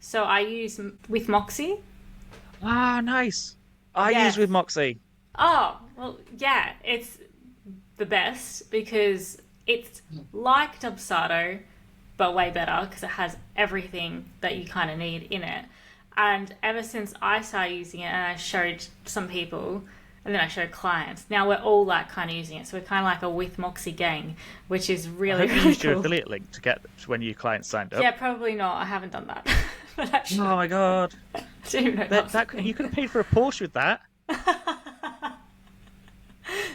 So I use with Moxie. Ah, nice. I use Yes. with Moxie. Oh, well, yeah, it's the best because it's like Dubsado, but way better because it has everything that you kind of need in it. And ever since I started using it and I showed some people and then I showed clients, now we're all like kind of using it. So we're kind of like a with Moxie gang, which is I really, hope you really used your cool. affiliate link to get when your clients signed up. Yeah, probably not. I haven't done that. But I Oh should. my god, I didn't even know that was a that thing. you could have paid for a Porsche with that.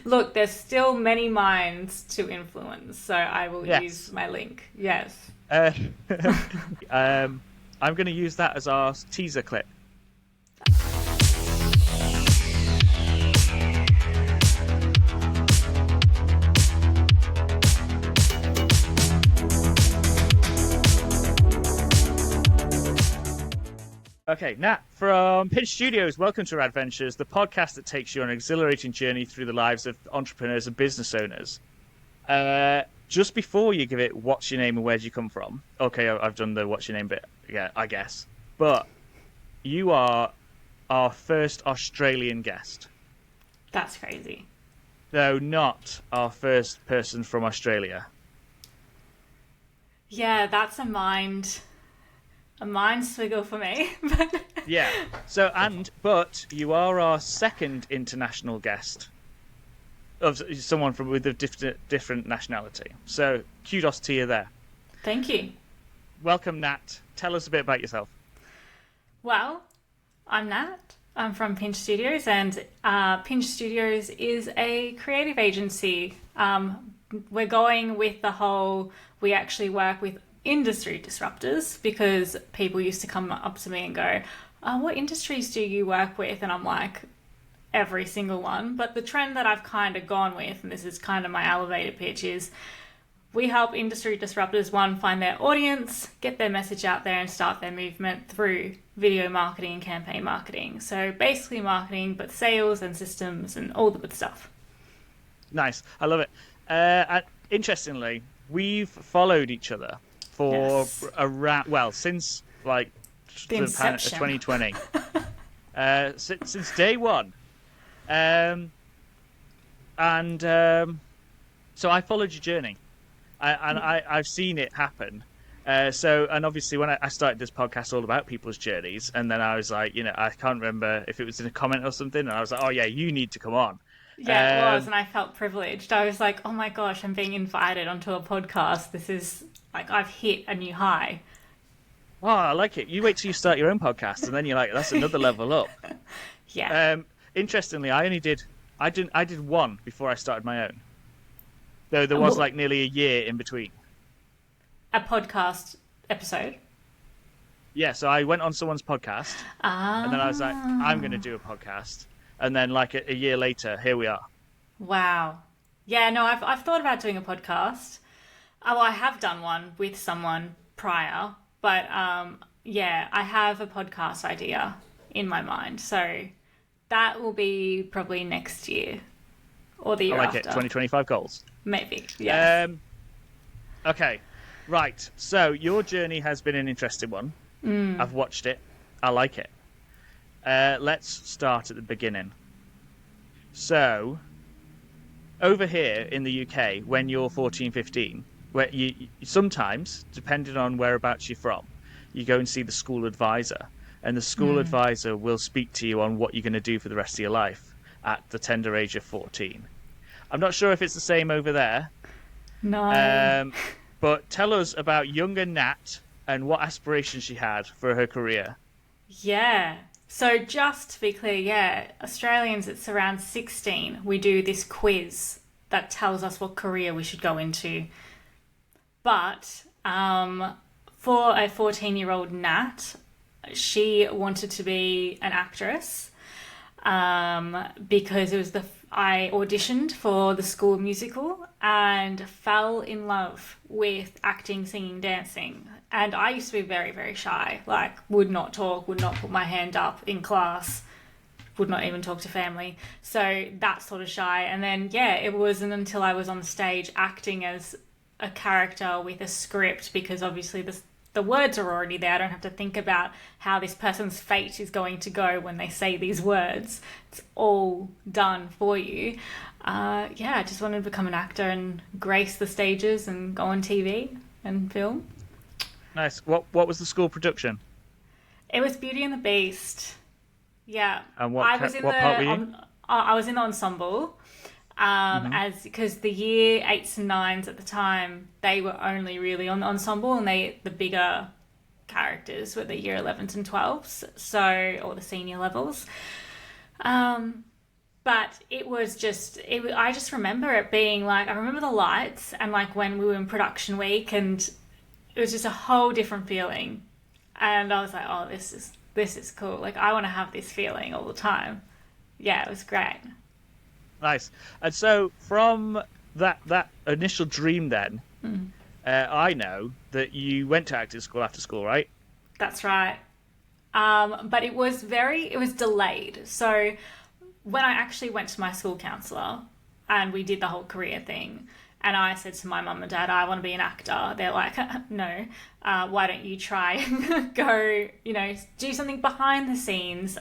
Look, there's still many minds to influence, so I will use Yes. my link. Yes. Uh, um, I'm going to use that as our teaser clip. Okay, Nat from Pinch Studios, welcome to Rad-Ventures, the podcast that takes you on an exhilarating journey through the lives of entrepreneurs and business owners. Just before you give it what's your name and where do you come from, okay, I've done the what's your name bit, yeah, I guess. But you are our first Australian guest, That's crazy. though not our first person from Australia. Yeah, that's a mind swiggle for me. Yeah, but you are our second international guest of someone from with a different nationality. So kudos to you there. Thank you. Welcome, Nat. Tell us a bit about yourself. Well, I'm Nat. I'm from Pinch Studios, and Pinch Studios is a creative agency. We're going with the whole, we actually work with industry disruptors because people used to come up to me and go, what industries do you work with? And I'm like, every single one. But the trend that I've kind of gone with, and this is kind of my elevator pitch, is we help industry disruptors, one, find their audience, get their message out there and start their movement through video marketing and campaign marketing. So basically marketing, but sales and systems and all the good stuff. Nice. I love it. Interestingly, we've followed each other for Yes. around, well, since like The inception. 2020. Since day one. So I followed your journey. I've seen it happen. And obviously when I started this podcast all about people's journeys, and then I was like, I can't remember if it was in a comment or something, and I was like, oh yeah, you need to come on. Yeah, it was, Um, and I felt privileged. I was like, oh my gosh, I'm being invited onto a podcast. This is like, I've hit a new high. oh, I like it. You wait till you start your own podcast, and then you're like, that's another level up. Yeah. Interestingly, I did one before I started my own. Though there was Well, like nearly a year in between. a podcast episode. Yeah, so I went on someone's podcast, and then I was like, I'm going to Ah. do a podcast. And then like a year later, here we are. Wow. Yeah, no, I've thought about doing a podcast. Oh, I have done one with someone prior, but yeah, I have a podcast idea in my mind. So that will be probably next year or the I year like it. after. 2025 goals. Maybe. Yes. Okay, right. So your journey has been an interesting one. I've watched it. I like it. Let's start at the beginning. So, over here in the UK, when you're 14, 15, where you sometimes, depending on whereabouts you're from, you go and see the school advisor, and the school advisor will speak to you on what you're going to do for the rest of your life at the tender age of 14. I'm not sure if it's the same over there, No. but tell us about younger Nat and what aspirations she had for her career. Yeah. So just to be clear, yeah, Australians, it's around 16. We do this quiz that tells us what career we should go into. But for a 14-year-old Nat, she wanted to be an actress because it was I auditioned for the school musical and fell in love with acting, singing, dancing. And I used to be very, very shy, like would not talk, would not put my hand up in class, would not even talk to family. So that sort of shy. And then, yeah, it wasn't until I was on stage acting as a character with a script, because obviously the words are already there. I don't have to think about how this person's fate is going to go when they say these words. It's all done for you. I just wanted to become an actor and grace the stages and go on TV and film. Nice. What was the school production? It was Beauty and the Beast. Yeah. And what part were you? I was in the ensemble. Because the year 8s and 9s at the time, they were only really on the ensemble, and the bigger characters were the year 11s and 12s, or the senior levels. But it was just, I just remember it being like, I remember the lights and like when we were in production week, and it was just a whole different feeling. And I was like, oh, this is cool. Like, I want to have this feeling all the time. Yeah, it was great. Nice. And so from that initial dream then, I know that you went to acting school after school, right? That's right. But it was delayed. So when I actually went to my school counsellor and we did the whole career thing, and I said to my mum and dad, I want to be an actor. They're like, no, why don't you try go, do something behind the scenes,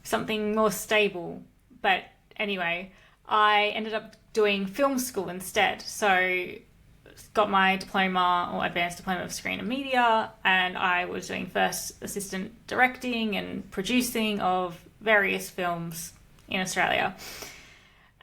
something more stable. But anyway, I ended up doing film school instead. So got my diploma or advanced diploma of screen and media, and I was doing first assistant directing and producing of various films in Australia.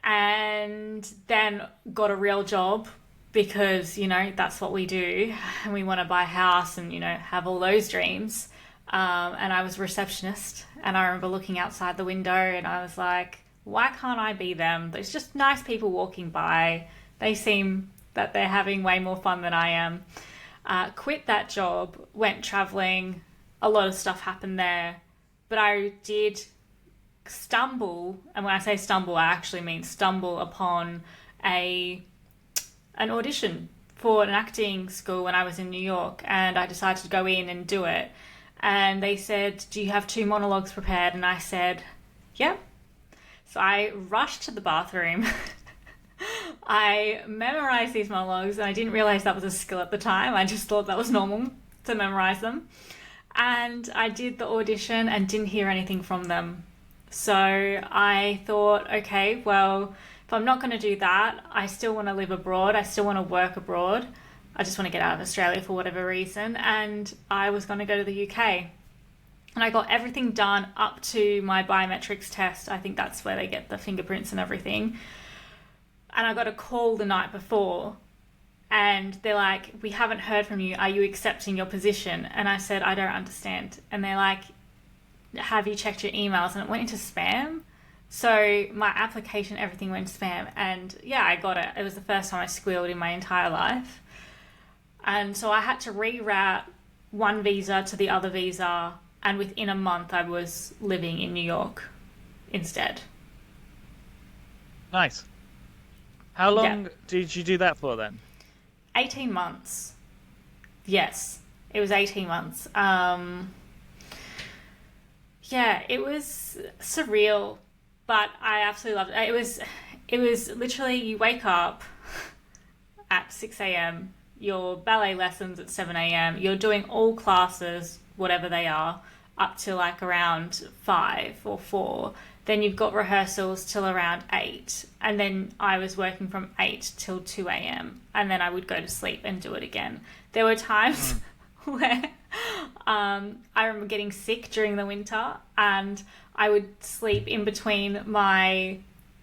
And then got a real job because, that's what we do. And we want to buy a house and, have all those dreams. And I was a receptionist, and I remember looking outside the window and I was like, why can't I be them? There's just nice people walking by. They seem that they're having way more fun than I am. Quit that job, went traveling. A lot of stuff happened there. But I did stumble, and when I say stumble, I actually mean stumble upon an audition for an acting school when I was in New York, and I decided to go in and do it. And they said, do you have 2 monologues prepared? And I said, yep. So I rushed to the bathroom. I memorized these monologues, and I didn't realize that was a skill at the time. I just thought that was normal to memorize them. And I did the audition and didn't hear anything from them. So I thought, okay, well, if I'm not going to do that, I still want to live abroad. I still want to work abroad. I just want to get out of Australia for whatever reason. And I was going to go to the UK. And I got everything done up to my biometrics test. I think that's where they get the fingerprints and everything. And I got a call the night before. And they're like, we haven't heard from you. Are you accepting your position? And I said, I don't understand. And they're like, have you checked your emails? And it went into spam. So my application, everything went spam. And yeah, I got it. It was the first time I squealed in my entire life. And so I had to reroute one visa to the other visa. And within a month, I was living in New York instead. Nice. How long did you do that for then? 18 months. Yes, it was 18 months. Yeah, it was surreal, but I absolutely loved it. It was literally, you wake up at 6 a.m., your ballet lessons at 7 a.m., you're doing all classes, whatever they are, up to like around 5 or 4. Then you've got rehearsals till around 8. And then I was working from 8 till 2 a.m. And then I would go to sleep and do it again. There were times where I remember getting sick during the winter, and I would sleep in between my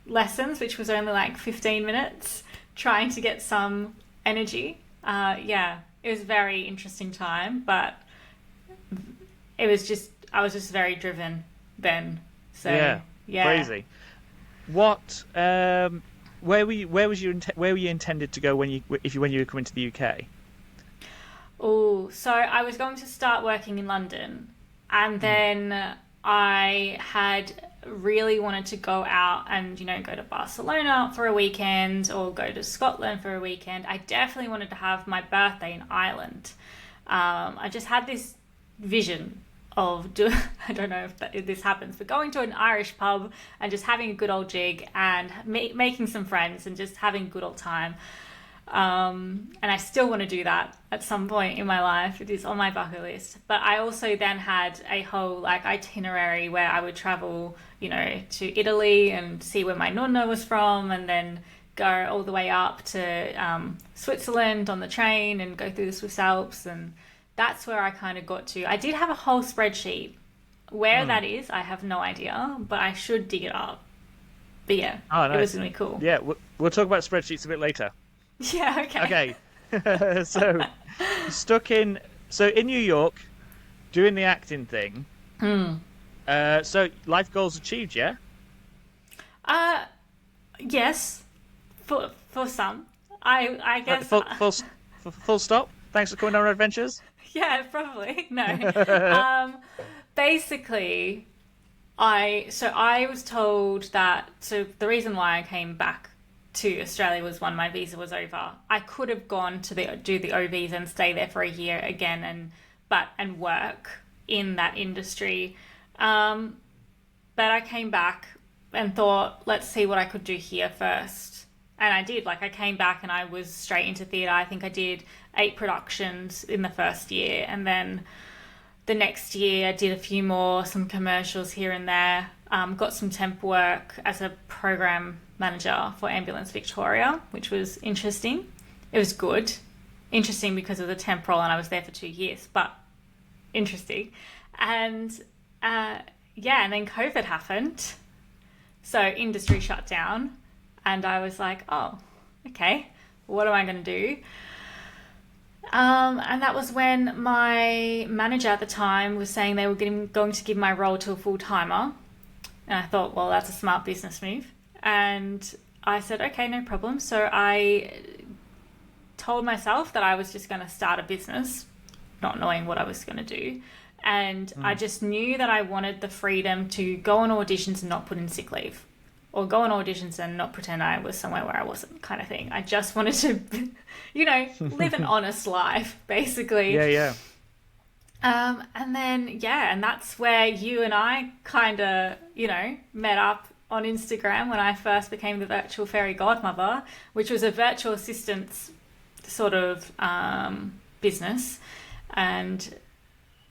lessons, which was only like 15 minutes, trying to get some energy. Yeah, it was a very interesting time, but I was just very driven then. So yeah. Crazy. What? Where were you intended to go when you were coming to the UK? Oh, so I was going to start working in London, and then I had really wanted to go out and, go to Barcelona for a weekend or go to Scotland for a weekend. I definitely wanted to have my birthday in Ireland. I just had this vision of I don't know if this happens, but going to an Irish pub and just having a good old jig and making some friends and just having a good old time. And I still want to do that at some point in my life. It is on my bucket list. But I also then had a whole like itinerary where I would travel, to Italy and see where my nonna was from, and then go all the way up to Switzerland on the train and go through the Swiss Alps. And that's where I kind of got to. I did have a whole spreadsheet. Where that is, I have no idea, but I should dig it up. But yeah, nice. It was going to be cool. Yeah, we'll talk about spreadsheets a bit later. Yeah, okay. Okay. So in New York, doing the acting thing. So life goals achieved, yeah? Yes, for some. I guess. Full stop. Thanks for coming on Rad-Ventures. Yeah, probably. No. Basically, I was told that, so the reason why I came back to Australia was when my visa was over. I could have gone to do the O visa and stay there for a year again and work in that industry. But I came back and thought, let's see what I could do here first. And I did. Like, I came back and I was straight into theatre. I think I did 8 productions in the first year, and then the next year I did a few more, some commercials here and there. Got some temp work as a program manager for Ambulance Victoria, which was interesting. It was good. Interesting because of the temp role, and I was there for 2 years, but interesting. And and then COVID happened. So industry shut down, and I was like, oh, okay, what am I going to do? And that was when my manager at the time was saying they were going to give my role to a full-timer. And I thought, well, that's a smart business move. And I said, okay, no problem. So I told myself that I was just going to start a business, not knowing what I was going to do. And I just knew that I wanted the freedom to go on auditions and not put in sick leave, or go on auditions and not pretend I was somewhere where I wasn't, kind of thing. I just wanted to, live an honest life, basically. Yeah. And then, and that's where you and I kind of, met up on Instagram when I first became the virtual fairy godmother, which was a virtual assistance sort of business. And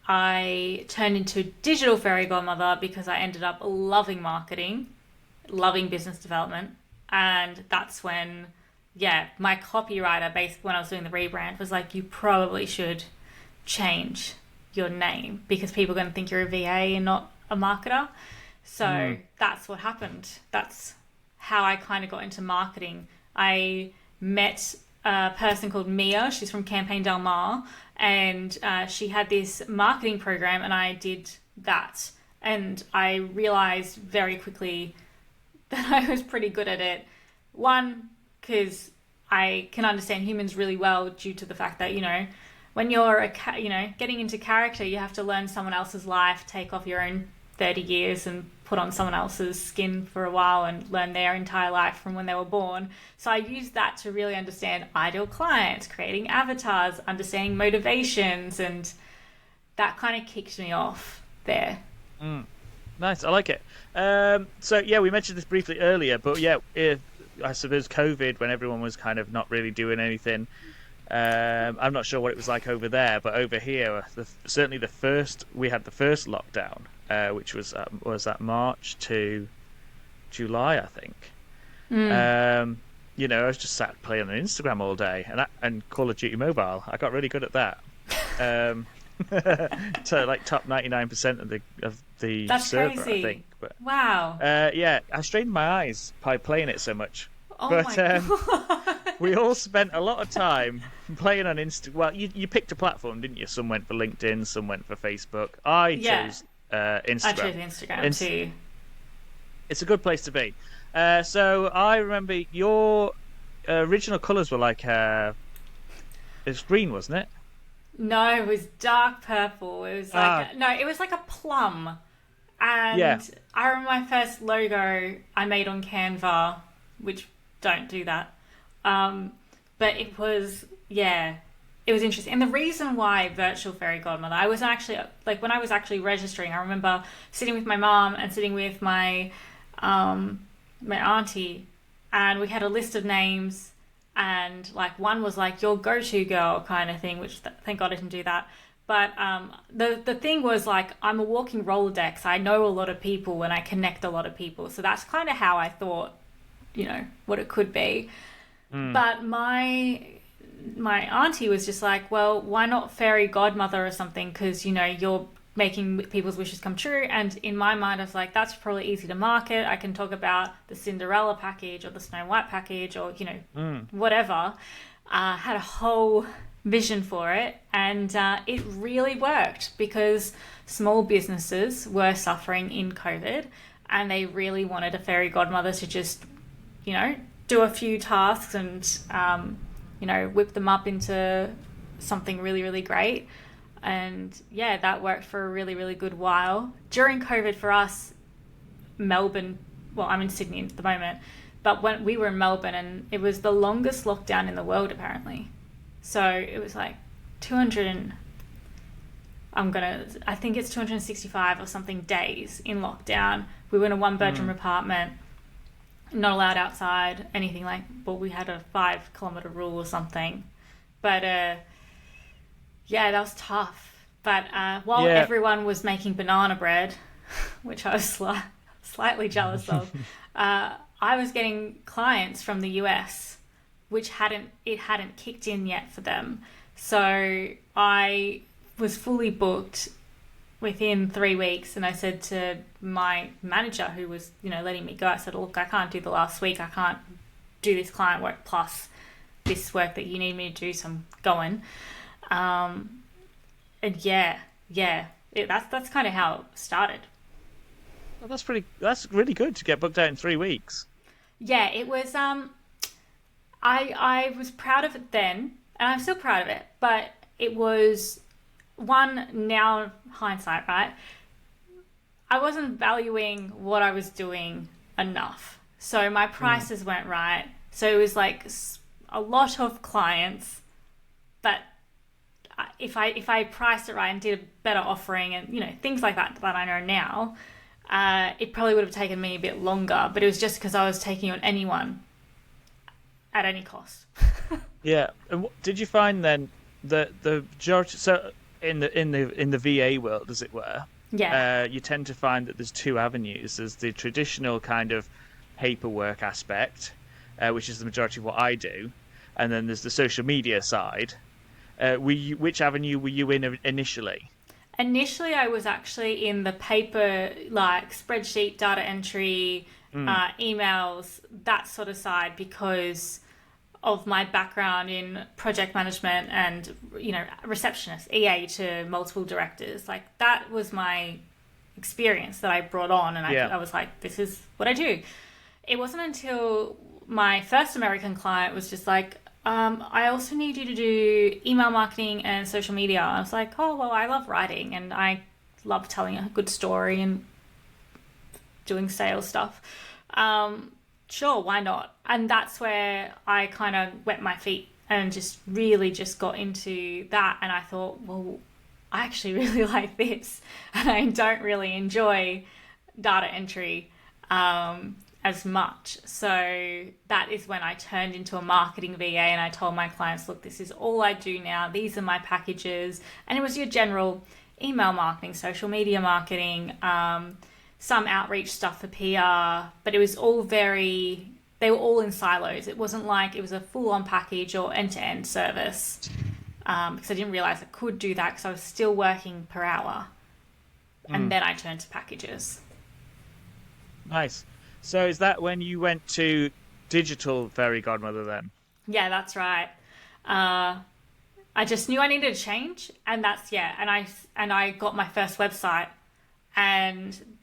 I turned into a digital fairy godmother because I ended up loving marketing, loving business development. And that's when, my copywriter, basically when I was doing the rebrand, was like, you probably should change your name because people are going to think you're a VA and not a marketer. So that's what happened. That's how I kind of got into marketing. I met a person called Mia. She's from Campaign Del Mar, and she had this marketing program, and I did that. And I realized very quickly that I was pretty good at it. One, because I can understand humans really well due to the fact that, when you're getting into character, you have to learn someone else's life, take off your own 30 years and put on someone else's skin for a while and learn their entire life from when they were born. So I used that to really understand ideal clients, creating avatars, understanding motivations, and that kind of kicked me off there. Nice, I like it. We mentioned this briefly earlier, but I suppose COVID, when everyone was kind of not really doing anything. I'm not sure what it was like over there, but over here, certainly we had the first lockdown, which was that March to July, I think. I was just sat playing on Instagram all day and Call of Duty Mobile. I got really good at that. To like top 99% of the That's server, crazy. I think. But, wow. I strained my eyes by playing it so much. Oh but my God. we all spent a lot of time playing on Instagram. Well, you picked a platform, didn't you? Some went for LinkedIn, some went for Facebook. I chose Instagram. I chose Instagram too. It's a good place to be. So I remember your original colours were like it was green, wasn't it? No, it was dark purple. It was like it was like a plum. And I remember my first logo I made on Canva, which don't do that. But it was interesting. And the reason why virtual fairy godmother, I was actually when I was actually registering, I remember sitting with my mom and sitting with my my auntie, and we had a list of names, and like one was like your go-to girl kind of thing, which thank God I didn't do that. But the thing was like I'm a walking Rolodex. I know a lot of people and I connect a lot of people, so that's kind of how I thought, what it could be. But my auntie was just like, well, why not fairy godmother or something? Because, you're making people's wishes come true. And in my mind, I was like, that's probably easy to market. I can talk about the Cinderella package or the Snow White package or, whatever. Had a whole vision for it. And it really worked because small businesses were suffering in COVID and they really wanted a fairy godmother to just, do a few tasks and, whip them up into something really, really great. And yeah, that worked for a really, really good while. During COVID for us, Melbourne, well, I'm in Sydney at the moment, but when we were in Melbourne and it was the longest lockdown in the world apparently. So it was like I think it's 265 or something days in lockdown. We were in a 1-bedroom apartment, not allowed outside, anything like, well, we had a 5-kilometer rule or something. But yeah, that was tough. But while everyone was making banana bread, which I was slightly jealous of, I was getting clients from the US, which hadn't kicked in yet for them. So I was fully booked within 3 weeks, and I said to my manager who was, letting me go, I said, look, I can't do the last week. I can't do this client work plus this work that you need me to do, so I'm going. And that's kind of how it started. Well, that's really good to get booked out in 3 weeks. Yeah, it was, I was proud of it then, and I'm still proud of it, but it was now hindsight, right? I wasn't valuing what I was doing enough. So my prices weren't right. So it was like a lot of clients, but if I priced it right and did a better offering and, things like that I know now, it probably would have taken me a bit longer, but it was just because I was taking on anyone at any cost. Yeah. And did you find then that the majority, so in the VA world, as it were, you tend to find that there's two avenues. There's the traditional kind of paperwork aspect, which is the majority of what I do, and then there's the social media side. Which avenue were you in initially? Initially, I was actually in the paper, like spreadsheet, data entry, emails, that sort of side, because of my background in project management and, receptionist, EA to multiple directors. Like, that was my experience that I brought on, and I was like, this is what I do. It wasn't until my first American client was just like, I also need you to do email marketing and social media. I was like, oh, well, I love writing and I love telling a good story and doing sales stuff. Sure, why not? And that's where I kind of wet my feet and just really just got into that. And I thought, well, I actually really like this. And I don't really enjoy data entry as much. So that is when I turned into a marketing VA and I told my clients, look, this is all I do now. These are my packages. And it was your general email marketing, social media marketing, some outreach stuff for PR, but it was all they were all in silos. It wasn't like it was a full-on package or end-to-end service, because I didn't realize I could do that because I was still working per hour. And then I turned to packages. Nice. So is that when you went to digital fairy godmother then? Yeah, that's right. I just knew I needed a change, and and I got my first website, and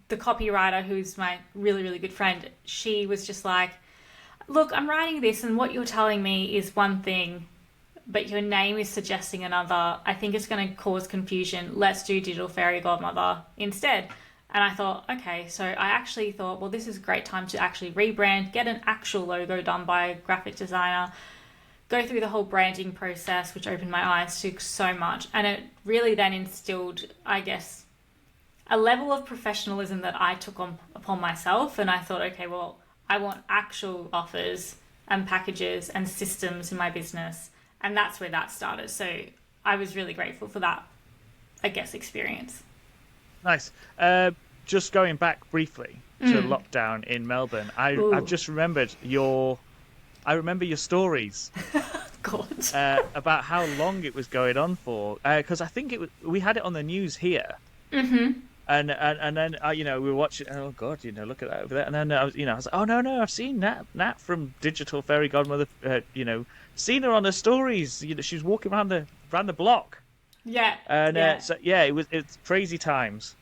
the copywriter, who's my really, really good friend, she was just like, look, I'm writing this and what you're telling me is one thing, but your name is suggesting another. I think it's going to cause confusion. Let's do digital fairy godmother instead. And I thought, okay, so I actually thought, well, this is a great time to actually rebrand, get an actual logo done by a graphic designer, go through the whole branding process, which opened my eyes to so much. And it really then instilled, I guess, a level of professionalism that I took upon myself. And I thought, okay, well, I want actual offers and packages and systems in my business. And that's where that started. So I was really grateful for that, I guess, experience. Nice. Just going back briefly to lockdown in Melbourne, I've just remembered your stories. God. About how long it was going on for, because I think we had it on the news here, Mm-hmm. and then we were watching. Oh God, look at that over there. And then I was like, oh no, I've seen Nat from Digital Fairy Godmother. Seen her on her stories. She was walking around the block. Yeah. And yeah. It's crazy times.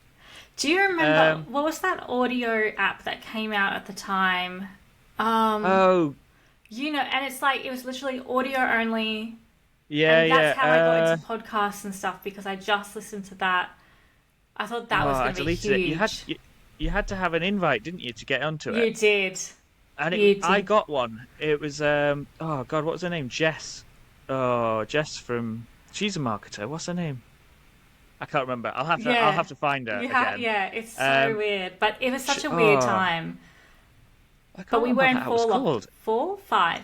Do you remember what was that audio app that came out at the time? And it's like it was literally audio only. Yeah, and that's how I got into podcasts and stuff, because I just listened to that. I thought that was going to be huge. You had to have an invite, didn't you, to get onto it? You did. And I got one. It was oh God, what was her name? Jess. Oh, Jess from. She's a marketer. What's her name? I can't remember. I'll have to find her again. Yeah, it's so weird, but it was such a weird time. But we were in 4 or 5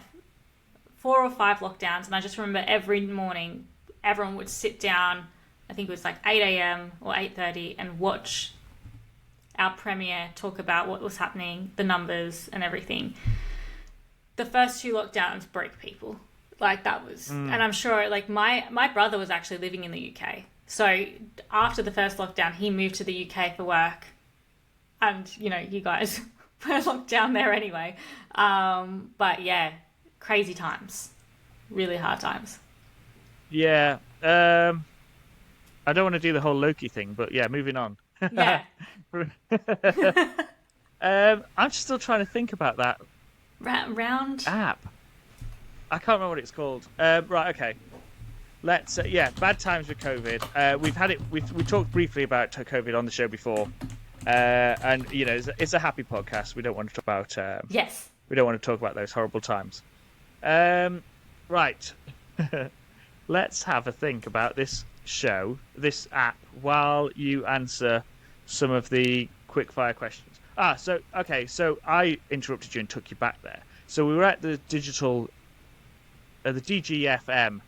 lockdowns, and I just remember every morning everyone would sit down. I think it was like 8 a.m. or 8:30 and watch our premiere talk about what was happening, the numbers and everything. The first 2 lockdowns broke people. Like that was, and I'm sure like my brother was actually living in the UK. So after the first lockdown, he moved to the UK for work, and you guys were locked down there anyway. But yeah, crazy times, really hard times. Yeah. I don't want to do the whole Loki thing, but yeah, moving on. Yeah. I'm still trying to think about that round app. I can't remember what it's called. Right, okay. Let's bad times with COVID. We've had it. We talked briefly about COVID on the show before, and it's a happy podcast. We don't want to talk about. Yes. We don't want to talk about those horrible times. Right. Let's have a think about this show, this app, while you answer some of the quickfire questions. So I interrupted you and took you back there. So we were at the digital, the DGFM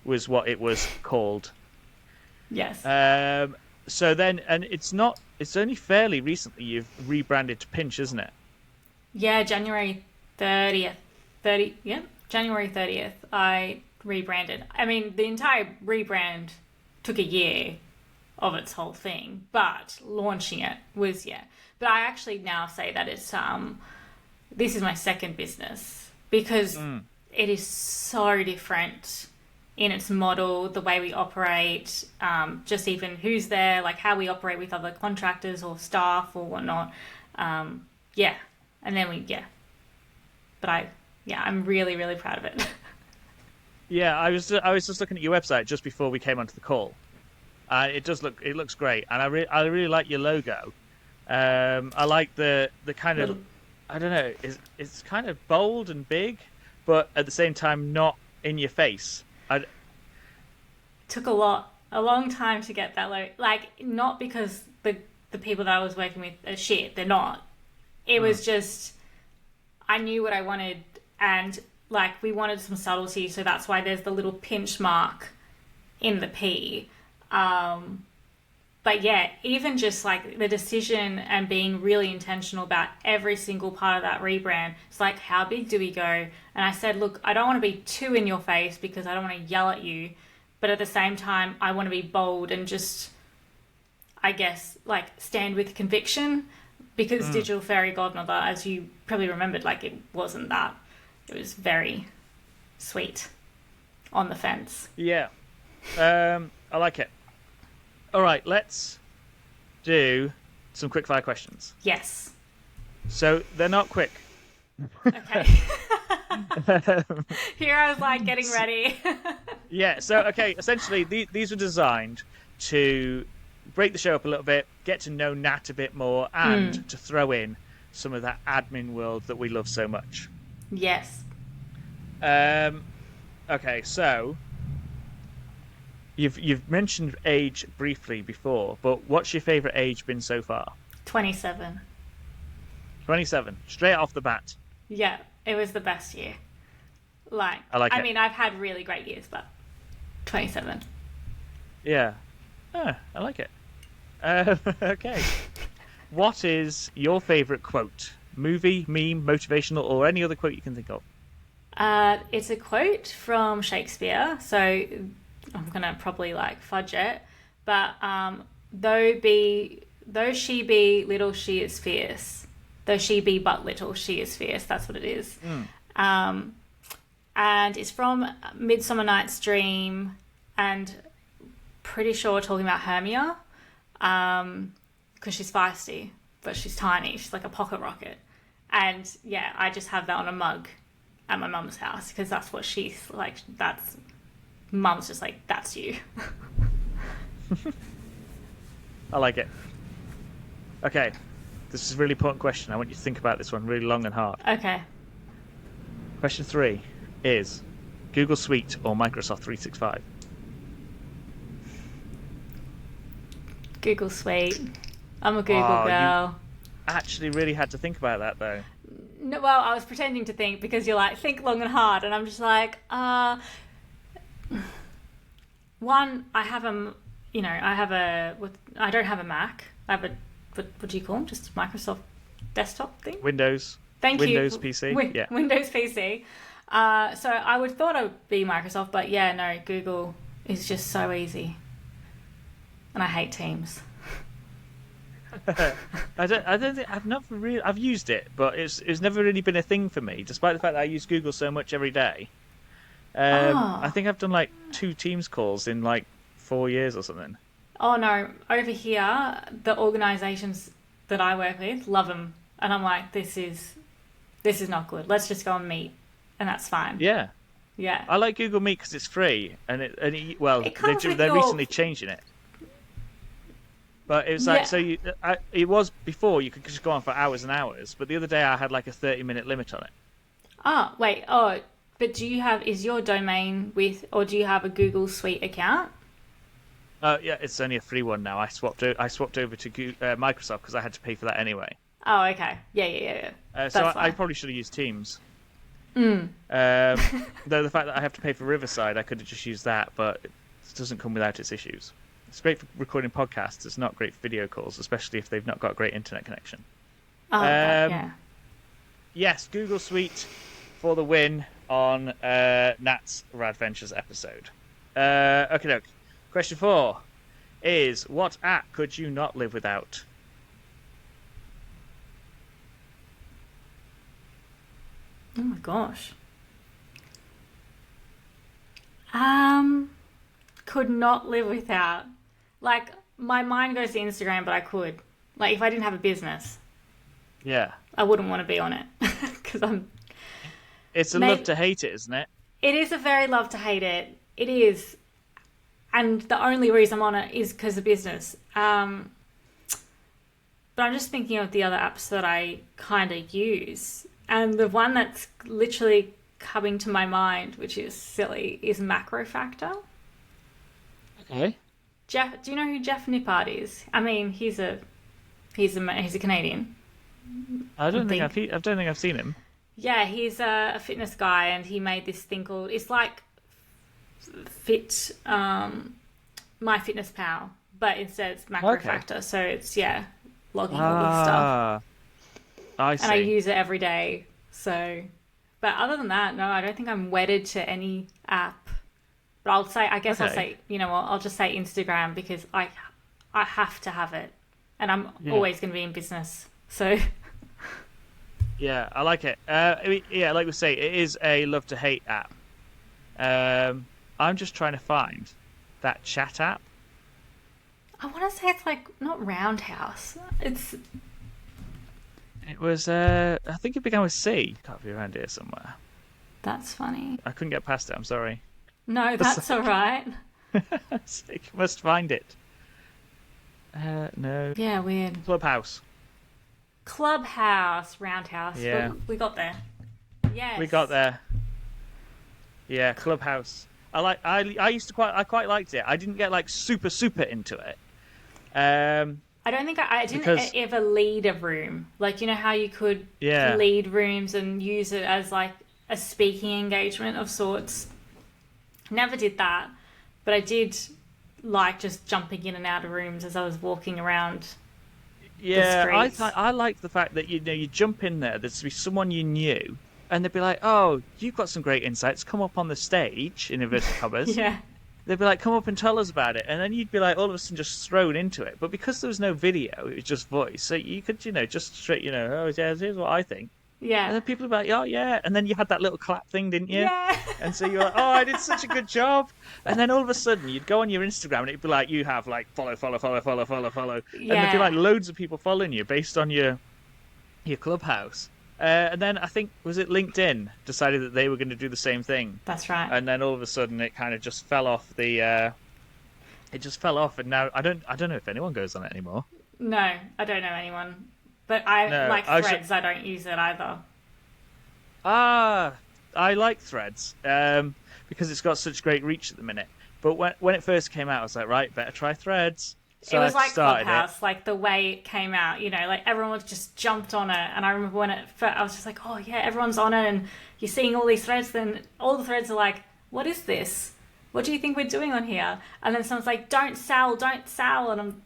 was what it was called. Yes. So then, and it's only fairly recently you've rebranded to Pinch, isn't it? Yeah, January 30th. January 30th, I rebranded. I mean, the entire rebrand took a year of its whole thing, but launching it was, But I actually now say that it's, this is my second business, because it is so different in its model, the way we operate, just even who's there, like how we operate with other contractors or staff or whatnot. And then But I'm really, really proud of it. Yeah, I was just looking at your website just before we came onto the call. It looks great, and I really like your logo. I like the kind of, I don't know, it's kind of bold and big, but at the same time not in your face. Took a long time to get that logo. Like, not because the people that I was working with are shit, they're not. It was just, I knew what I wanted, and like we wanted some subtlety, so that's why there's the little pinch mark in the P. But yeah, even just like the decision and being really intentional about every single part of that rebrand. It's like, how big do we go? And I said, look, I don't want to be too in your face because I don't want to yell at you. But at the same time, I want to be bold and just, I guess, like stand with conviction, because Digital Fairy Godmother, as you probably remembered, like it wasn't that. It was very sweet, on the fence. Yeah. I like it. All right, let's do some quickfire questions. Yes. So they're not quick. Okay. Here I was like getting ready. Yeah, so, okay, essentially these were designed to break the show up a little bit, get to know Nat a bit more, and to throw in some of that admin world that we love so much. Yes. Okay, so you've mentioned age briefly before, but what's your favourite age been so far? 27. 27, straight off the bat. Yeah, it was the best year. Like, I like it. I mean, I've had really great years, but 27. Yeah. I like it. Okay. What is your favourite quote? Movie, meme, motivational, or any other quote you can think of? It's a quote from Shakespeare, so I'm gonna probably like fudge it, but though she be little, she is fierce. Though she be but little, she is fierce. That's what it is. And it's from Midsummer Night's Dream, and pretty sure we're talking about Hermia, because she's feisty, but she's tiny. She's like a pocket rocket. And yeah, I just have that on a mug at my mum's house because that's what she's like. That's mum's just like, that's you. I like it. Okay, this is a really important question. I want you to think about this one really long and hard. Okay. Question 3 is Google Suite or Microsoft 365? Google Suite. I'm a Google girl. Actually really had to think about that though. No, well, I was pretending to think because you're like, think long and hard, and I'm just like, one, I don't have a Mac. I have a, what do you call them? Just Microsoft desktop thing? Windows. Thank Windows you. PC. Yeah. Windows PC. So I would thought I would be Microsoft, but yeah, no, Google is just so easy. And I hate Teams. I don't think I've used it, but it's never really been a thing for me, despite the fact that I use Google so much every day. I think I've done like 2 Teams calls in like 4 years or something. Oh no, over here, the organisations that I work with love them, and I'm like, this is not good. Let's just go and meet, and that's fine. Yeah. Yeah. I like Google Meet because it's free, and they're recently changing it. But it was like, it was before you could just go on for hours and hours, but the other day I had like a 30-minute limit on it. Oh, wait. Oh, but is your domain or do you have a Google Suite account? Yeah, it's only a free one now. I swapped over to Microsoft because I had to pay for that anyway. Oh, okay. Yeah. So I probably should have used Teams. Though the fact that I have to pay for Riverside, I could have just used that, but it doesn't come without its issues. It's great for recording podcasts. It's not great for video calls, especially if they've not got a great internet connection. Oh, yeah. Yes, Google Suite for the win on Nat's Rad-Ventures episode. Okay. Question 4 is, what app could you not live without? Oh my gosh. Could not live without. Like, my mind goes to Instagram, but I could. Like, if I didn't have a business, Yeah. I wouldn't want to be on it because It's a love to hate it, isn't it? It is a very love to hate it. It is. And the only reason I'm on it is because of business. But I'm just thinking of the other apps that I kind of use. And the one that's literally coming to my mind, which is silly, is Macro Factor. Okay. Jeff, do you know who Jeff Nippard is? I mean, he's a Canadian. I don't think I've seen him. Yeah, he's a fitness guy, and he made this thing called, it's like My Fitness Pal, but instead it's Macro Factor. So it's logging all the stuff. I see. And I use it every day. So, but other than that, no, I don't think I'm wedded to any app. But I'll say, you know what? I'll just say Instagram because I have to have it, and I'm always going to be in business. So. Yeah, I like it. Like we say, it is a love to hate app. I'm just trying to find that chat app. I want to say it's like not Roundhouse. It was. I think it began with C. Can't be around here somewhere. That's funny. I couldn't get past it. I'm sorry. No, that's all right. You must find it. No. Yeah, weird. Clubhouse, Roundhouse. Yeah. We got there. Yes. We got there. Yeah, Clubhouse. I quite liked it. I didn't get like super into it. I don't think I didn't ever lead a room. Like, you know how you could lead rooms and use it as like a speaking engagement of sorts. Never did that, but I did like just jumping in and out of rooms as I was walking around. Yeah, I like the fact that you jump in there. There's be someone you knew, and they'd be like, "Oh, you've got some great insights. Come up on the stage," in inverted commas. Yeah. They'd be like, "Come up and tell us about it," and then you'd be like, all of a sudden, just thrown into it. But because there was no video, it was just voice, so you could, just straight, oh yeah, here's what I think. Yeah. And then people would be like, "Oh yeah," and then you had that little clap thing, didn't you? Yeah. And so you're like, "Oh, I did such a good job." And then all of a sudden, you'd go on your Instagram, and it'd be like, you have like follow, and there'd be like loads of people following you based on your Clubhouse. And then I think, was it LinkedIn decided that they were going to do the same thing? That's right. And then all of a sudden, it kind of just fell off it just fell off, and now I don't know if anyone goes on it anymore. No, I don't know anyone. But I like Threads. I don't use it either. Ah, I like Threads because it's got such great reach at the minute. But when it first came out, I was like, right, better try Threads. So it was like Clubhouse, like the way it came out, like everyone was just jumped on it. And I remember when I was just like, oh yeah, everyone's on it, and you're seeing all these threads. Then all the threads are like, what is this? What do you think we're doing on here? And then someone's like, don't sell, and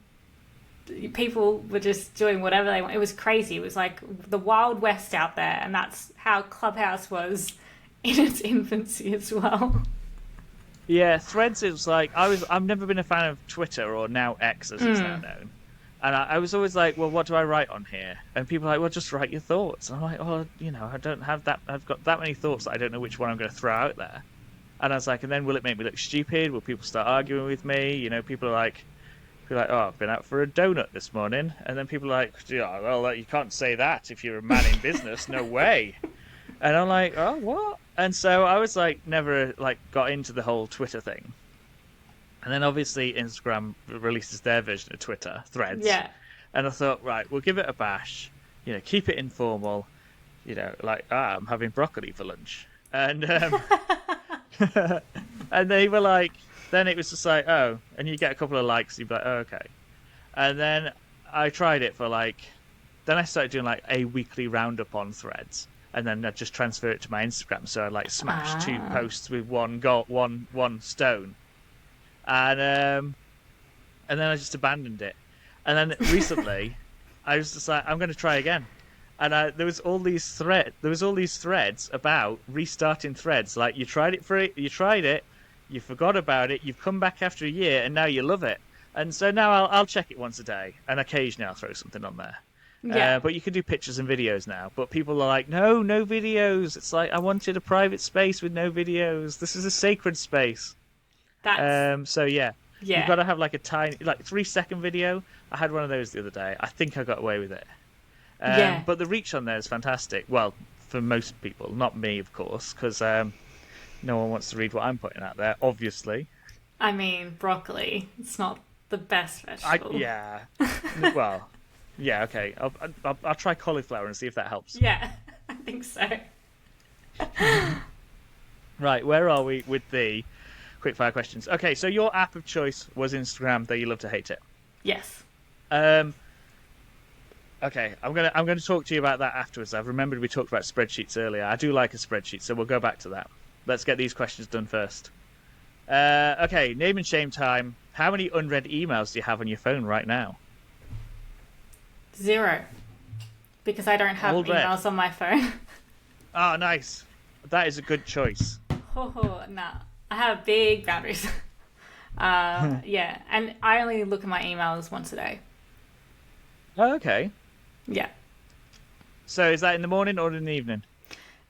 people were just doing whatever they want. It was crazy. It was like the Wild West out there, and that's how Clubhouse was in its infancy as well. Yeah, Threads is like I've never been a fan of Twitter, or now X as it's now known. And I was always like, well, what do I write on here? And people are like, well, just write your thoughts. And I'm like, well, I don't have that. I've got that many thoughts that I don't know which one I'm going to throw out there. And I was like, and then will it make me look stupid? Will people start arguing with me? People are like, oh, I've been out for a donut this morning. And then people are like, yeah, well, you can't say that if you're a man in business. No way. And I'm like, oh, what? And so I was like, never got into the whole Twitter thing. And then obviously Instagram releases their version of Twitter, Threads. Yeah. And I thought, right, we'll give it a bash. Keep it informal. I'm having broccoli for lunch. And and they were like, then it was just like, oh, and you get a couple of likes, you'd be like, oh, okay. And then I tried it for then I started doing a weekly roundup on Threads. And then I'd just transfer it to my Instagram. So I'd smash 2 posts with one stone. And then I just abandoned it. And then recently, I was just like, I'm going to try again. And there was all these threads about restarting Threads. Like, you tried it, you forgot about it, you've come back after a year, and now you love it. And so now I'll check it once a day, and occasionally I'll throw something on there. Yeah. But you can do pictures and videos now. But people are like, no videos. It's like, I wanted a private space with no videos. This is a sacred space. So yeah. You've got to have a tiny 3-second video. I had one of those the other day. I think I got away with it. But the reach on there is fantastic. Well, for most people, not me, of course, because no one wants to read what I'm putting out there, obviously. I mean, broccoli. It's not the best vegetable. Well, yeah, okay. I'll try cauliflower and see if that helps. Yeah, I think so. Right, where are we with the quickfire questions? Okay, so your app of choice was Instagram, though you love to hate it. Yes. Okay, I'm gonna talk to you about that afterwards. I've remembered we talked about spreadsheets earlier. I do like a spreadsheet, so we'll go back to that. Let's get these questions done first. Okay, name and shame time. How many unread emails do you have on your phone right now? 0. Because I don't have emails on my phone. Oh, nice. That is a good choice. Nah. I have big boundaries. Yeah, and I only look at my emails once a day. Oh, okay. Yeah. So is that in the morning or in the evening?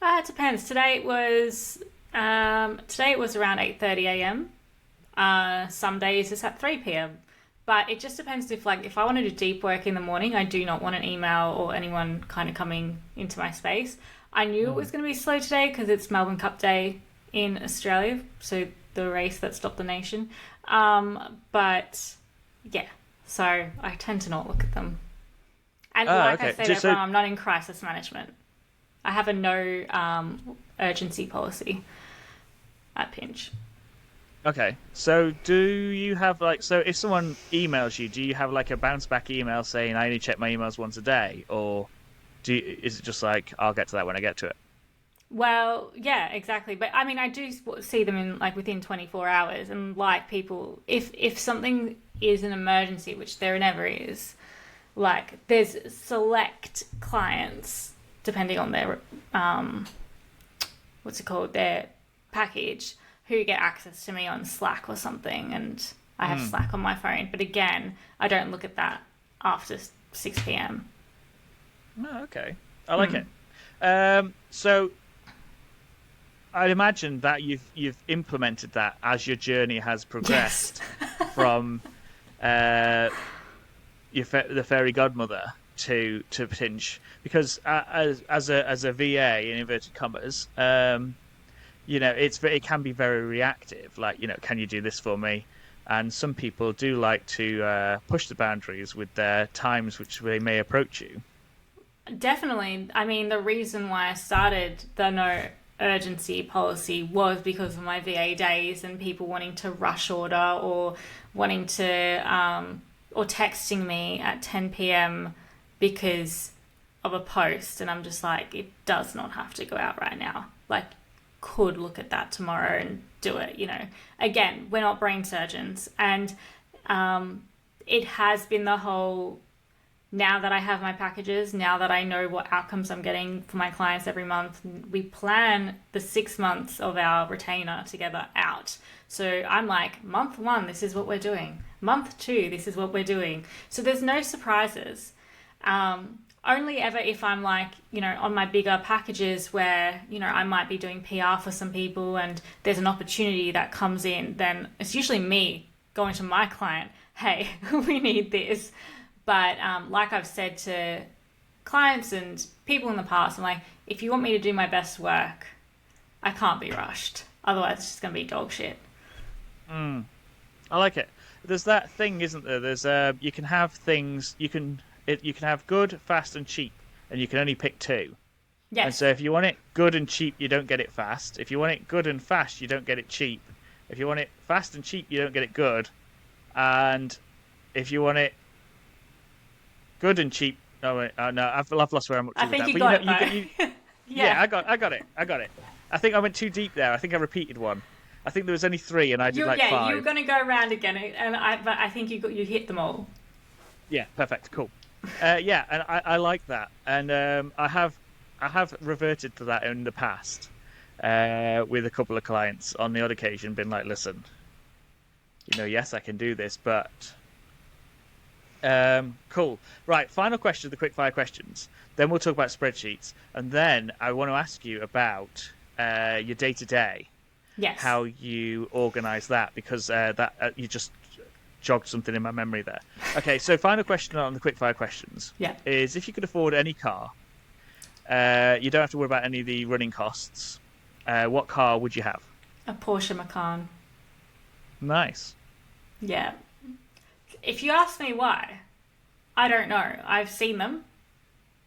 It depends. Today it was around 8:30 a.m. Some days it's at 3 p.m. But it just depends if I want to do deep work in the morning, I do not want an email or anyone kind of coming into my space. I knew it was going to be slow today because it's Melbourne Cup Day in Australia, so the race that stopped the nation. But yeah, so I tend to not look at them. And I said, everyone, I'm not in crisis management. I have a no urgency policy at Pinch. Okay, so do you have so if someone emails you, do you have a bounce back email saying I only check my emails once a day, or is it just I'll get to that when I get to it? Well, yeah, exactly. But I mean, I do see them in like within 24 hours, and like people, if something is an emergency, which there never is, like there's select clients depending on their what's it called, their package, who get access to me on Slack or something, and I have Slack on my phone. But again, I don't look at that after 6 p.m. Oh, okay. I like it. So I'd imagine that you've implemented that as your journey has progressed from the fairy godmother to Pinch, because as a VA in inverted commas, it can be very reactive. Like, can you do this for me? And some people do like to push the boundaries with their times which they may approach you. Definitely. I mean, the reason why I started the no urgency policy was because of my VA days and people wanting to rush order or wanting to or texting me at 10 p.m. because of a post, and I'm just like, it does not have to go out right now. Like, could look at that tomorrow and do it, Again, we're not brain surgeons, and it has been the whole, now that I have my packages, now that I know what outcomes I'm getting for my clients every month, we plan the 6 months of our retainer together out. So I'm like, month 1, this is what we're doing. Month 2, this is what we're doing. So there's no surprises. Only ever if I'm like, on my bigger packages where, I might be doing PR for some people and there's an opportunity that comes in, then it's usually me going to my client, hey, we need this. But like I've said to clients and people in the past, I'm like, if you want me to do my best work, I can't be rushed. Otherwise, it's just going to be dog shit. I like it. There's that thing, isn't there? There's you can have things, you can have good, fast, and cheap, and you can only pick 2. Yes. And so if you want it good and cheap, you don't get it fast. If you want it good and fast, you don't get it cheap. If you want it fast and cheap, you don't get it good. And if you want it good and cheap, no, I've lost where I'm up to. I think with you that. got it. Yeah, I got it. I think I went too deep there. I think I repeated one. I think there was only 3, and I did 5. Yeah, you were going to go around again, but I think you hit them all. Yeah, perfect, cool. And I like that, and I have reverted to that in the past with a couple of clients on the odd occasion. Been like, listen, yes, I can do this, but cool. Right, final question of the quickfire questions. Then we'll talk about spreadsheets, and then I want to ask you about your day to day. Yes. How you organise that, because you just jogged something in my memory there. Okay, so final question on the quickfire questions is, if you could afford any car, you don't have to worry about any of the running costs, what car would you have? A Porsche Macan. Nice. Yeah. If you ask me why, I don't know. I've seen them.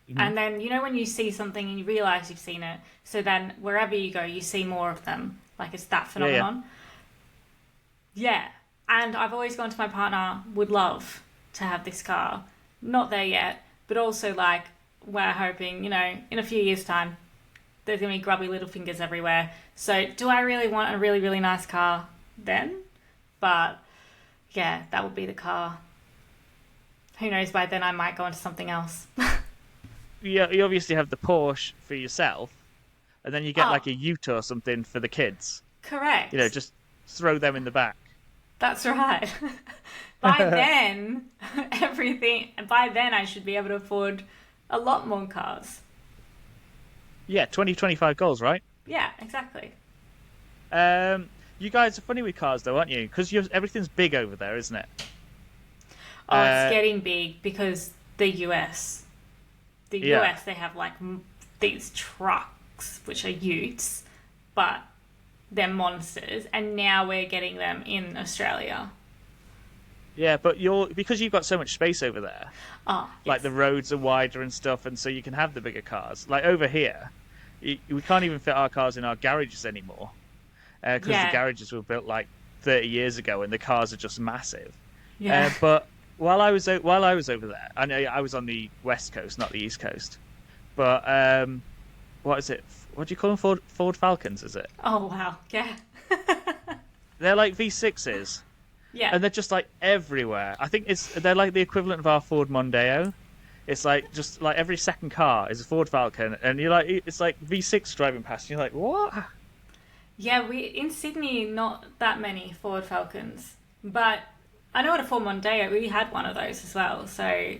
Mm-hmm. And then, when you see something and you realise you've seen it, so then wherever you go, you see more of them. Like, it's that phenomenon. Yeah. And I've always gone to my partner, would love to have this car. Not there yet, but also, like, we're hoping, in a few years' time, there's going to be grubby little fingers everywhere. So do I really want a really, really nice car then? But, yeah, that would be the car. Who knows, by then I might go into something else. Yeah, you obviously have the Porsche for yourself, and then you get like a Ute or something for the kids. Correct. Just throw them in the back. That's right. By then I should be able to afford a lot more cars. Yeah, 2025 goals, right? Yeah, exactly. You guys are funny with cars, though, aren't you? Because everything's big over there, isn't it? Oh, it's getting big because the US. The US, they have like these trucks, which are utes, but they're monsters, and now we're getting them in Australia. Yeah, but because you've got so much space over there. Oh, yes. Like the roads are wider and stuff, and so you can have the bigger cars. Like over here, we can't even fit our cars in our garages anymore, because the garages were built like 30 years ago, and the cars are just massive. Yeah. But while I was over there, I know I was on the west coast, not the east coast. But what is it? what do you call them? Ford Falcons, is it? Oh wow, yeah. They're like V6s. Yeah. And they're just like everywhere. I think they're like the equivalent of our Ford Mondeo. It's like just like every second car is a Ford Falcon, and you're like, it's like V6 driving past, and you're like, what? Yeah, we in Sydney not that many Ford Falcons, but I know what a Ford Mondeo. We had one of those as well. So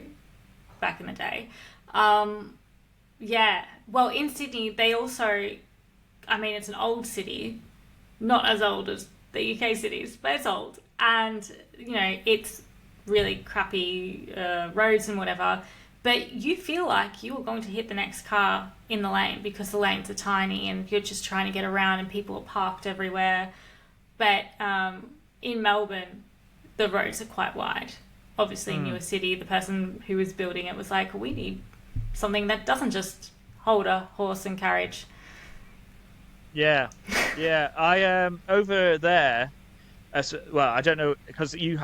back in the day, yeah. Well, in Sydney they also, I mean, it's an old city, not as old as the UK cities, but it's old, and you know it's really crappy roads and whatever. But you feel like you are going to hit the next car in the lane because the lanes are tiny and you're just trying to get around and people are parked everywhere. But in Melbourne, the roads are quite wide. Obviously, in your city, the person who was building it was like, we need something that doesn't just hold a horse and carriage. Yeah, yeah. I over there. Well, I don't know because you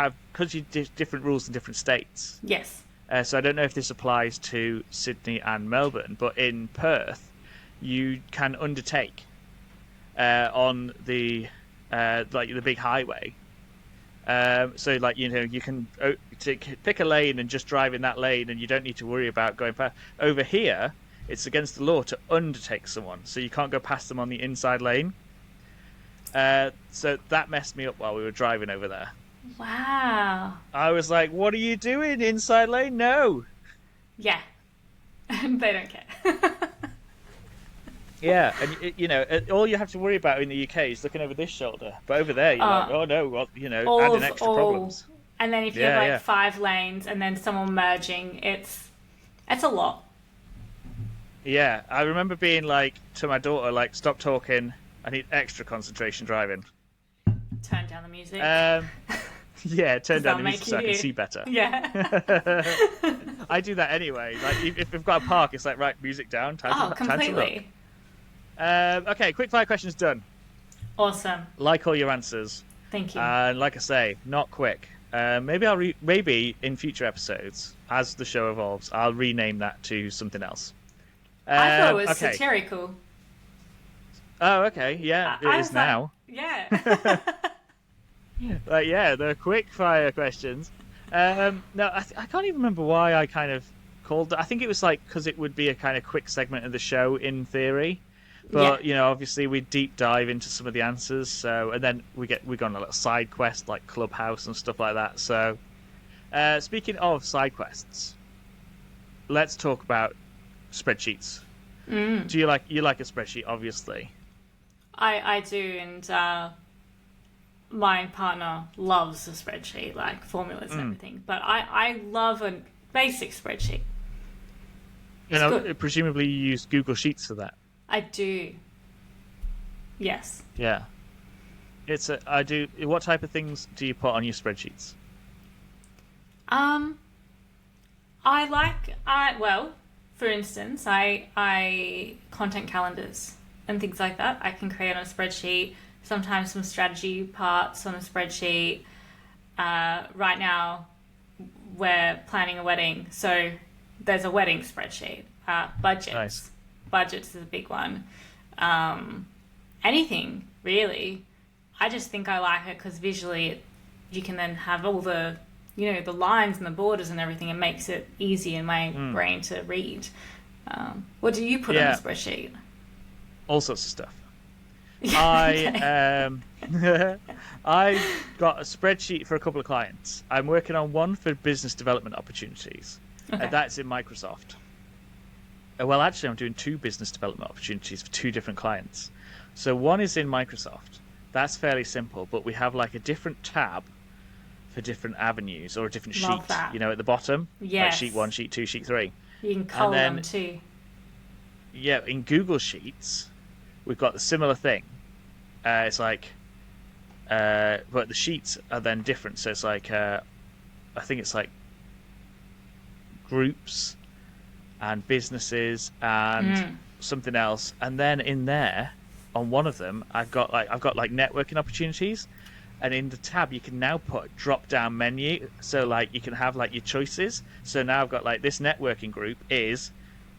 different rules in different states. Yes. So I don't know if this applies to Sydney and Melbourne, but in Perth, you can undertake on the like the big highway. So like you can pick a lane and just drive in that lane, and you don't need to worry about going past. Over here, it's against the law to undertake someone, so you can't go past them on the inside lane. So that messed me up while we were driving over there. Wow. I was like, what are you doing? Inside lane? No. Yeah. They don't care. Yeah, and you know, all you have to worry about in the UK is looking over this shoulder. But over there, you're like, oh no, well, you know, adding extra problems. And then if you have like 5 lanes and then someone merging, it's a lot. Yeah, I remember being like to my daughter, like, stop talking. I need extra concentration driving. Turn down the music. Yeah, turn down the music so I can see better. Yeah. I do that anyway. Like if we've got a park, it's like, right, music down. Time to completely. Look. Okay, quick fire questions done. Awesome. Like all your answers. Thank you. And like I say, not quick. Maybe maybe in future episodes, as the show evolves, I'll rename that to something else. I thought it was satirical. Oh, okay. Yeah, it is now. Yeah. Yeah, they're quick fire questions. No, I can't even remember why I kind of called it. I think it was like because it would be a kind of quick segment of the show in theory, but you know, obviously we deep dive into some of the answers. So, and then we go on a little side quest like Clubhouse and stuff like that. So, speaking of side quests, let's talk about spreadsheets. Do you like a spreadsheet? Obviously, I do, and my partner loves a spreadsheet, like formulas and everything. But I love a basic spreadsheet. You know, presumably you use Google Sheets for that. I do. Yes. Yeah. I do. What type of things do you put on your spreadsheets? Well, for instance, I content calendars and things like that. I can create on a spreadsheet. Sometimes some strategy parts on a spreadsheet. Right now, we're planning a wedding, so there's a wedding spreadsheet. Budgets. Nice. Budgets is a big one. Anything, really. I just think I like it because visually you can then have all the, you know, the lines and the borders and everything. It makes it easy in my brain to read. What do you put on a spreadsheet? All sorts of stuff. I got a spreadsheet for a couple of clients. I'm working on one for business development opportunities. Okay. That's in Microsoft. Well, actually, I'm doing 2 business development opportunities for 2 different clients. So one is in Microsoft. That's fairly simple, but we have like a different tab for different avenues or a different sheet. You know, at the bottom. Yes. Like sheet 1, sheet 2, sheet 3. You can color them too. Yeah, in Google Sheets, we've got the similar thing. It's like, but the sheets are then different. So it's like, I think it's like groups and businesses and something else. And then in there, on one of them, I've got like networking opportunities. And in the tab, you can now put a drop-down menu. So like you can have like your choices. So now I've got like this networking group is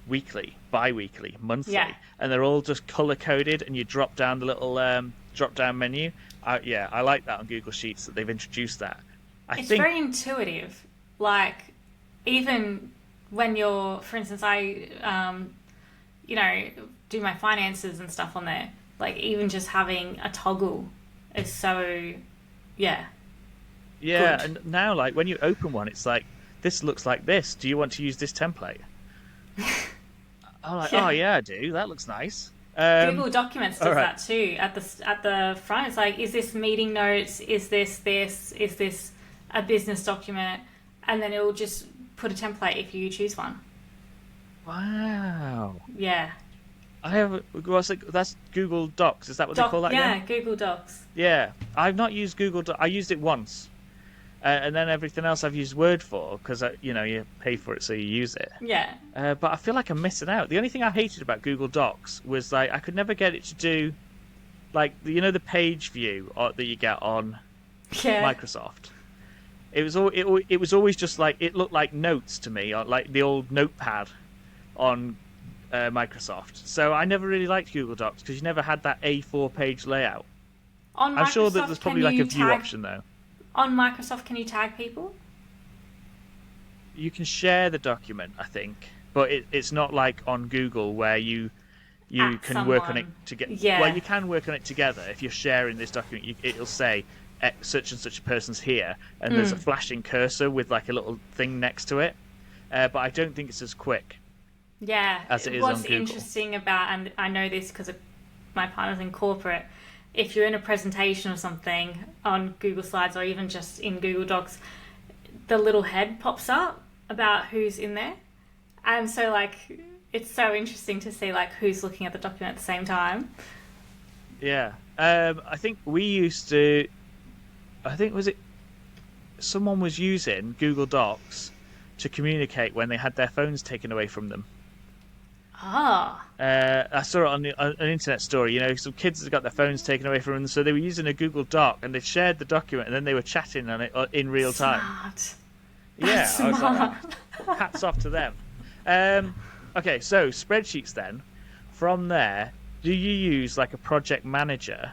weekly, bi-weekly, monthly, Yeah. and they're all just color-coded, and you drop down the little drop-down menu. I like that on Google Sheets that they've introduced that. It's very intuitive. Like, even when you're, for instance, I, do my finances and stuff on there. Like, even just having a toggle is so, yeah. Yeah, good. and now, like, when you open one, it's like, this looks like this. Do you want to use this template? I'm like, oh yeah, I do. That looks nice. Google Documents does right. that too. At the front, it's like, is this meeting notes? Is this? Is this a business document? And then it will just put a template if you choose one. Wow. Yeah. That's Google Docs. Is that what they call that again? Yeah, Google Docs. Yeah, I've not used Google Docs. I used it once, and then everything else I've used Word for because you pay for it, so you use it. Yeah. But I feel like I'm missing out. The only thing I hated about Google Docs was like I could never get it to do, like the page view that you get on Microsoft. It was always just like it looked like notes to me, like the old notepad on Microsoft. So I never really liked Google Docs because you never had that A4 page layout. I'm sure that there's probably like a view option though. On Microsoft, can you tag people? You can share the document, I think, but it's not like on Google where you can work on it together. Yeah. Well, you can work on it together if you're sharing this document. It'll say such and such a person's here, and there's a flashing cursor with like a little thing next to it. But I don't think it's as quick. Yeah. As it is What's on Google. interesting about, and I know this because my partner's in corporate, if you're in a presentation or something on Google Slides or even just in Google Docs, the little head pops up about who's in there. And so, like, it's so interesting to see, like, who's looking at the document at the same time. Yeah. I think we used to... someone was using Google Docs to communicate when they had their phones taken away from them. Ah. I saw it on an internet story. Some kids had got their phones taken away from them, so they were using a Google Doc and they shared the document, and then they were chatting on it in real time. Smart. Yeah, That's I was smart. like, hats off to them. Okay, so spreadsheets then. From there, do you use like a project manager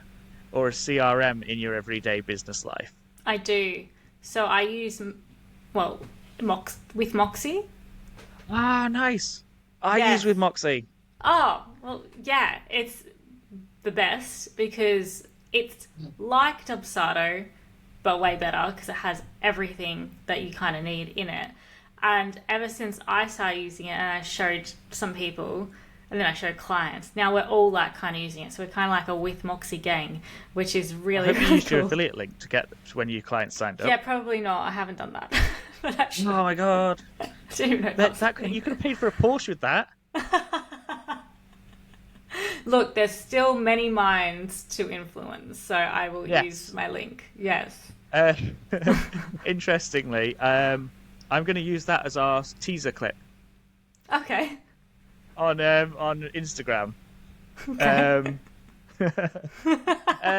or a CRM in your everyday business life? I do. So I use, with Moxie. Ah, nice. I use with Moxie. Oh, well, yeah, it's the best because it's like Dubsado, but way better because it has everything that you kind of need in it. And ever since I started using it and I showed some people and then I showed clients, now we're all like kind of using it. So we're kind of like a with Moxie gang, which is really, I hope you really used your cool. affiliate link to get when your clients signed up. Yeah, probably not. I haven't done that. But actually, Oh my god. I didn't even know You could have paid for a Porsche with that. Look, there's still many minds to influence, so I will Yes. use my link. Yes. Interestingly, I'm going to use that as our teaser clip Okay. on Instagram. Okay.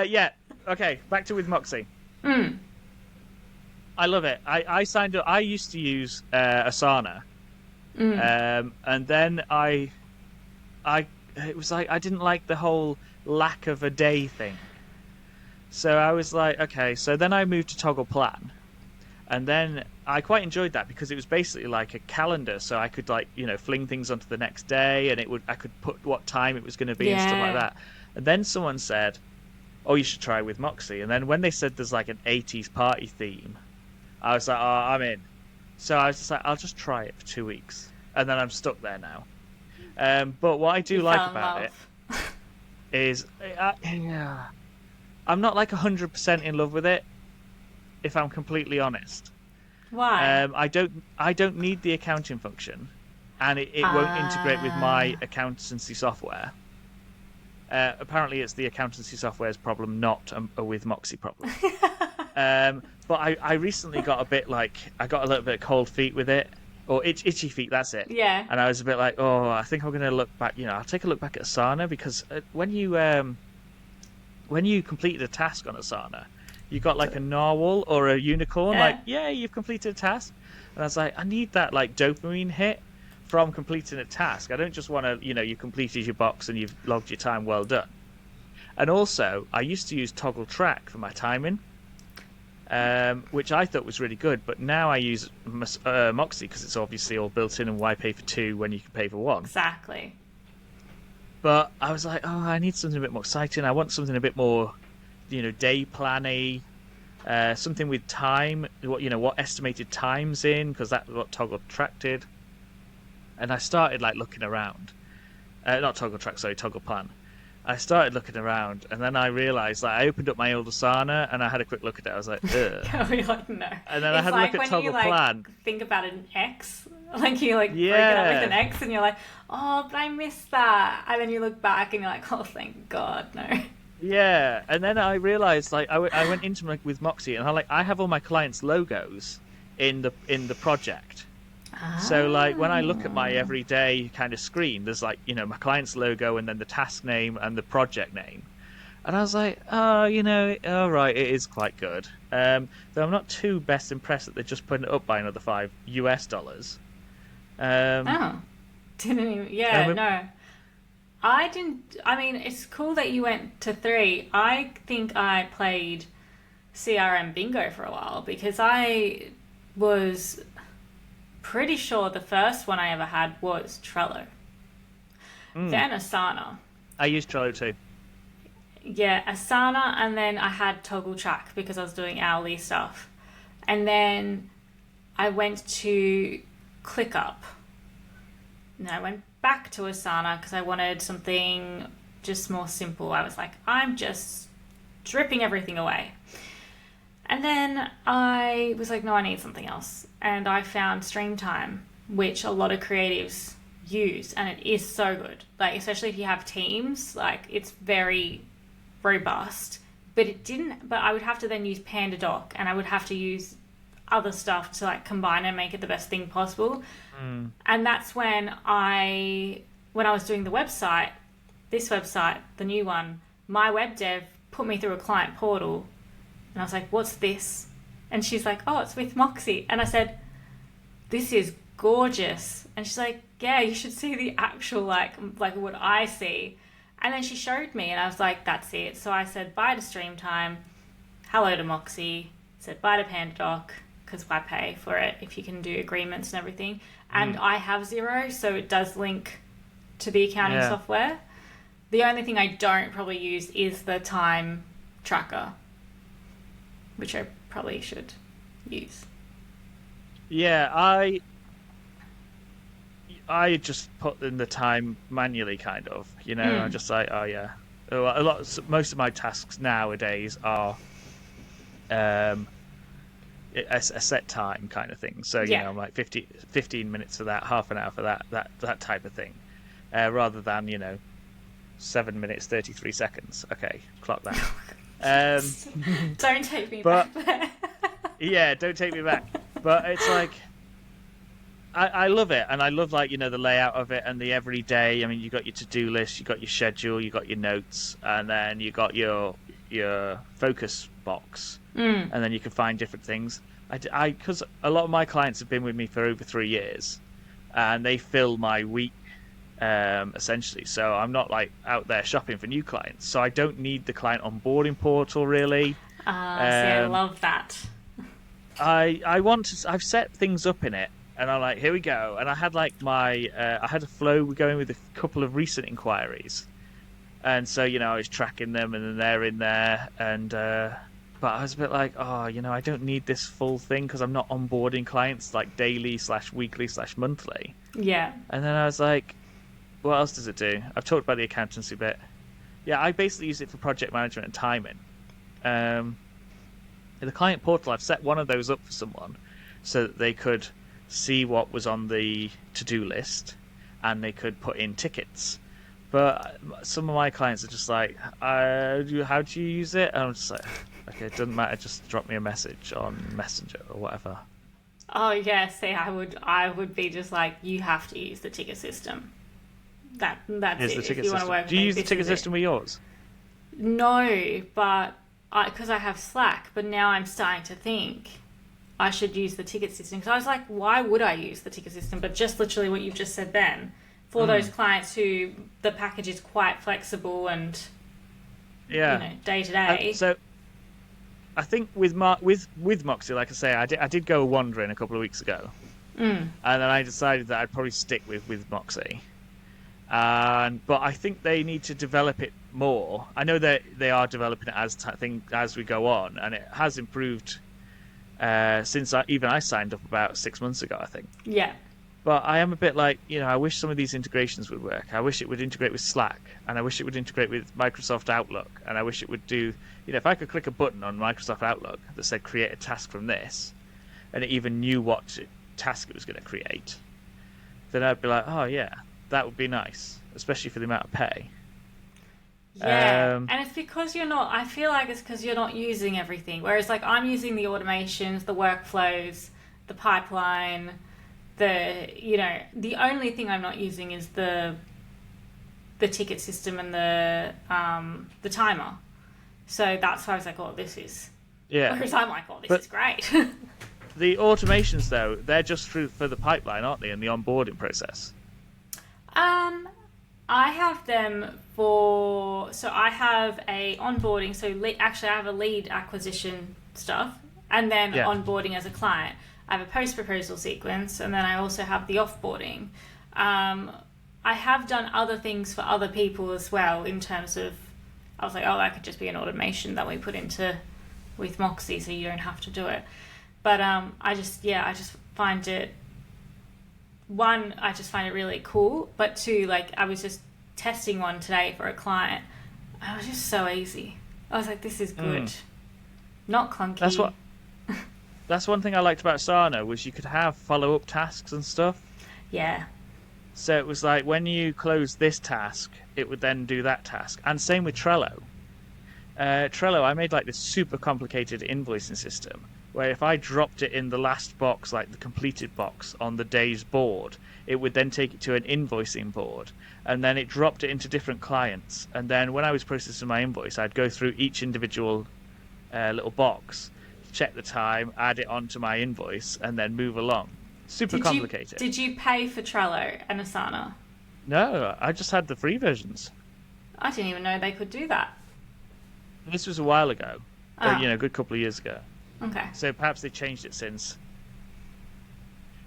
Yeah. Okay. Back to with Moxie. I love it. I signed up. I used to use Asana, and then it was like I didn't like the whole lack of a day thing. So I was like, okay. So then I moved to Toggle Plan, and then I quite enjoyed that because it was basically like a calendar. So I could fling things onto the next day, and I could put what time it was going to be and stuff like that. And then someone said, "Oh, you should try with Moxie." And then when they said there's like an 80s party theme, I was like, "Oh, I'm in." So I was just like, "I'll just try it for 2 weeks," and then I'm stuck there now. But what I do like about it is, I'm not like 100% in love with it, if I'm completely honest. Why? I don't need the accounting function, and it won't integrate with my accountancy software. Apparently, it's the accountancy software's problem, not a with Moxie problem. But I recently got I got a little bit of cold feet with it, or itchy feet. That's it. Yeah. And I was a bit like, oh, I think I'm going to look back. I'll take a look back at Asana because when you completed a task on Asana, you got like a narwhal or a unicorn. Yeah. Like, yeah, you've completed a task. And I was like, I need that like dopamine hit from completing a task. I don't just want to, you completed your box and you've logged your time, well done. And also, I used to use Toggle Track for my timing, which I thought was really good. But now I use Moxie because it's obviously all built in, and why pay for two when you can pay for one? Exactly. But I was like, I need something a bit more exciting. I want something a bit more, day planning, something with time. What estimated time's in, because that's what Toggle Track did. And I started looking around. Not Toggle Track, sorry, Toggle Plan. I started looking around, and then I realised, I opened up my old Asana, and I had a quick look at it. I was like, ugh. You're like, no. And then I had a look at Toggle Plan. Think about an X, you break it up with an X, and you're like, oh, but I missed that. And then you look back, and you're like, oh, thank God, no. Yeah, and then I realised, I went into with Moxie, and I have all my clients' logos in the project. So when I look at my everyday kind of screen, there's my client's logo and then the task name and the project name. And I was like, all right, it is quite good. Though I'm not too best impressed that they're just putting it up by another $5. Didn't even, no. I didn't, it's cool that you went to 3. I think I played CRM bingo for a while because I was pretty sure the first one I ever had was Trello. Then Asana. I used Trello too. Yeah, Asana, and then I had Toggle Track because I was doing hourly stuff. And then I went to ClickUp. And I went back to Asana because I wanted something just more simple. I was like, I'm just stripping everything away. And then I was like, no, I need something else. And I found Streamtime, which a lot of creatives use, and it is so good. Especially if you have teams, it's very robust. But I would have to then use PandaDoc, and I would have to use other stuff to combine and make it the best thing possible. And that's when I was doing the website, this website, the new one, my web dev put me through a client portal. And I was like, what's this? And she's like, oh, it's with Moxie. And I said, this is gorgeous. And she's like, yeah, you should see the actual, what I see. And then she showed me, and I was like, that's it. So I said, bye to Streamtime, hello to Moxie, said bye to PandaDoc, because I pay for it if you can do agreements and everything. And I have Xero, so it does link to the accounting software. The only thing I don't probably use is the time tracker, which I probably should use. Yeah, I just put in the time manually, kind of. I'm just like, oh yeah. Most of my tasks nowadays are a set time kind of thing. So I'm like 15 minutes for that, half an hour for that type of thing, rather than 7 minutes 33 seconds. Okay, clock that. Don't take me back there. Yeah, don't take me back. But it's I love it, and I love the layout of it and the everyday. You got your to-do list, you got your schedule, you got your notes, and then you got your focus box, and then you can find different things. Because a lot of my clients have been with me for over 3 years, and they fill my week essentially. So I'm not out there shopping for new clients. So I don't need the client onboarding portal really. I love that. I've set things up in it, and I'm like, here we go. And I had I had a flow going with a couple of recent inquiries, and so I was tracking them, and then they're in there, and but I was a bit like, I don't need this full thing because I'm not onboarding clients daily / weekly / monthly. Yeah. And then I was like, what else does it do? I've talked about the accountancy bit. Yeah, I basically use it for project management and timing. In the client portal, I've set one of those up for someone so that they could see what was on the to-do list and they could put in tickets. But some of my clients are just like, how do you use it? And I'm just like, okay, it doesn't matter, just drop me a message on Messenger or whatever. Oh yeah, see, I would be just like, you have to use the ticket system. That's it. The ticket system. Do you use the ticket system with yours? No, but because I have Slack, but now I'm starting to think, I should use the ticket system. Because I was like, why would I use the ticket system? But just literally what you've just said then, for those clients who the package is quite flexible and day to day. So I think with Moxie, like I say, I did go wandering a couple of weeks ago, and then I decided that I'd probably stick with Moxie. But I think they need to develop it more. I know that they are developing it as we go on, and it has improved since I signed up about 6 months ago, I think. Yeah. But I am a bit like, I wish some of these integrations would work. I wish it would integrate with Slack, and I wish it would integrate with Microsoft Outlook, and I wish it would do, if I could click a button on Microsoft Outlook that said create a task from this, and it even knew what task it was going to create, then I'd be like, oh yeah, that would be nice, especially for the amount of pay. Yeah, and it's because I feel like it's because you're not using everything. Whereas like I'm using the automations, the workflows, the pipeline, the only thing I'm not using is the ticket system and the timer. So that's why I was like, oh, this is... Yeah. Whereas I'm like, oh, this is great. The automations, though, they're just for the pipeline, aren't they, and the onboarding process? I have them for... So I have a onboarding. So actually, I have a lead acquisition stuff, and then onboarding as a client. I have a post-proposal sequence, and then I also have the offboarding. I have done other things for other people as well in terms of... I was like, oh, that could just be an automation that we put into with Moxie, so you don't have to do it. But I just find it... One, I just find it really cool. But two, like, I was just testing one today for a client. And it was just so easy. I was like, this is good. Not clunky. That's one thing I liked about Asana, was you could have follow-up tasks and stuff. Yeah. So it was like, when you close this task, it would then do that task. And same with Trello. Trello, I made like this super complicated invoicing system, where if I dropped it in the last box, like the completed box on the day's board, it would then take it to an invoicing board, and then it dropped it into different clients. And then when I was processing my invoice, I'd go through each individual little box, check the time, add it onto my invoice, and then move along. Super complicated. Did you pay for Trello and Asana? No, I just had the free versions. I didn't even know they could do that. This was a while ago, a good couple of years ago. Okay. So perhaps they changed it since.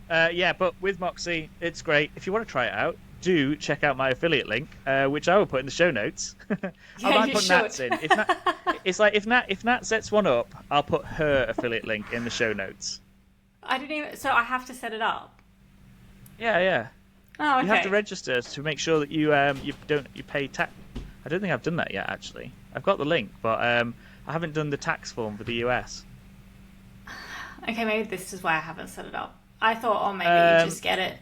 But with Moxie, it's great. If you want to try it out, do check out my affiliate link, which I will put in the show notes. I might put Nat's in. If Nat sets one up, I'll put her affiliate link in the show notes. So I have to set it up? Yeah. Oh, okay. You have to register to make sure that you pay tax. I don't think I've done that yet, actually. I've got the link, but I haven't done the tax form for the US. Okay, maybe this is why I haven't set it up. I thought, maybe you just get it.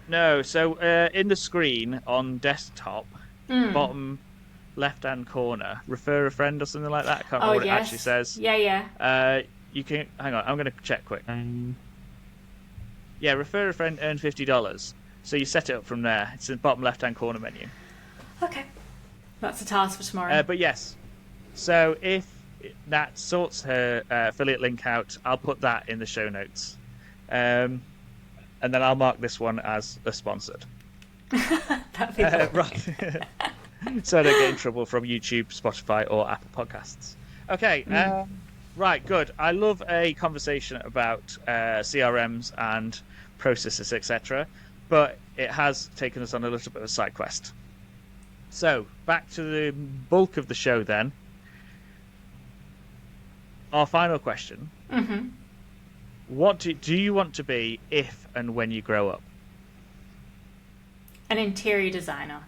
No, so in the screen on desktop, bottom left-hand corner, refer a friend or something like that. I can't remember what it actually says. Yeah. You can... Hang on, I'm going to check quick. Yeah, refer a friend, earn $50. So you set it up from there. It's in the bottom left-hand corner menu. Okay. That's a task for tomorrow. But yes, so if Nat sorts her affiliate link out, I'll put that in the show notes. And then I'll mark this one as a sponsored. That'd be cool. Right. So I don't get in trouble from YouTube, Spotify, or Apple Podcasts. Okay. Right, good. I love a conversation about CRMs and processes, etc. But it has taken us on a little bit of a side quest. So, back to the bulk of the show then. Our final question. Mm-hmm. What do you want to be if and when you grow up? An interior designer.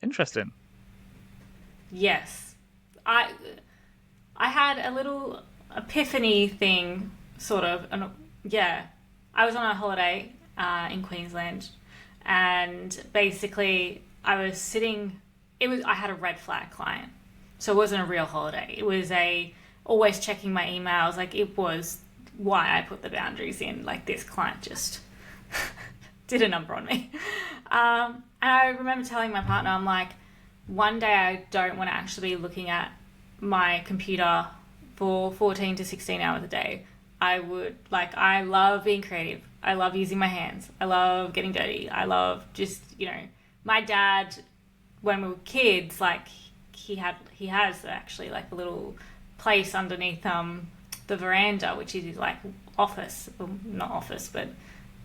Interesting. Yes. I had a little epiphany thing, sort of. I was on a holiday in Queensland, and basically I was sitting... I had a red flag client, so it wasn't a real holiday. It was always checking my emails. Like, it was why I put the boundaries in. Like, this client just did a number on me. And I remember telling my partner, I'm like, one day I don't want to actually be looking at my computer for 14 to 16 hours a day. I love being creative. I love using my hands. I love getting dirty. I love just, my dad, when we were kids, like he has actually like a little place underneath the veranda, which is his like office, well, not office, but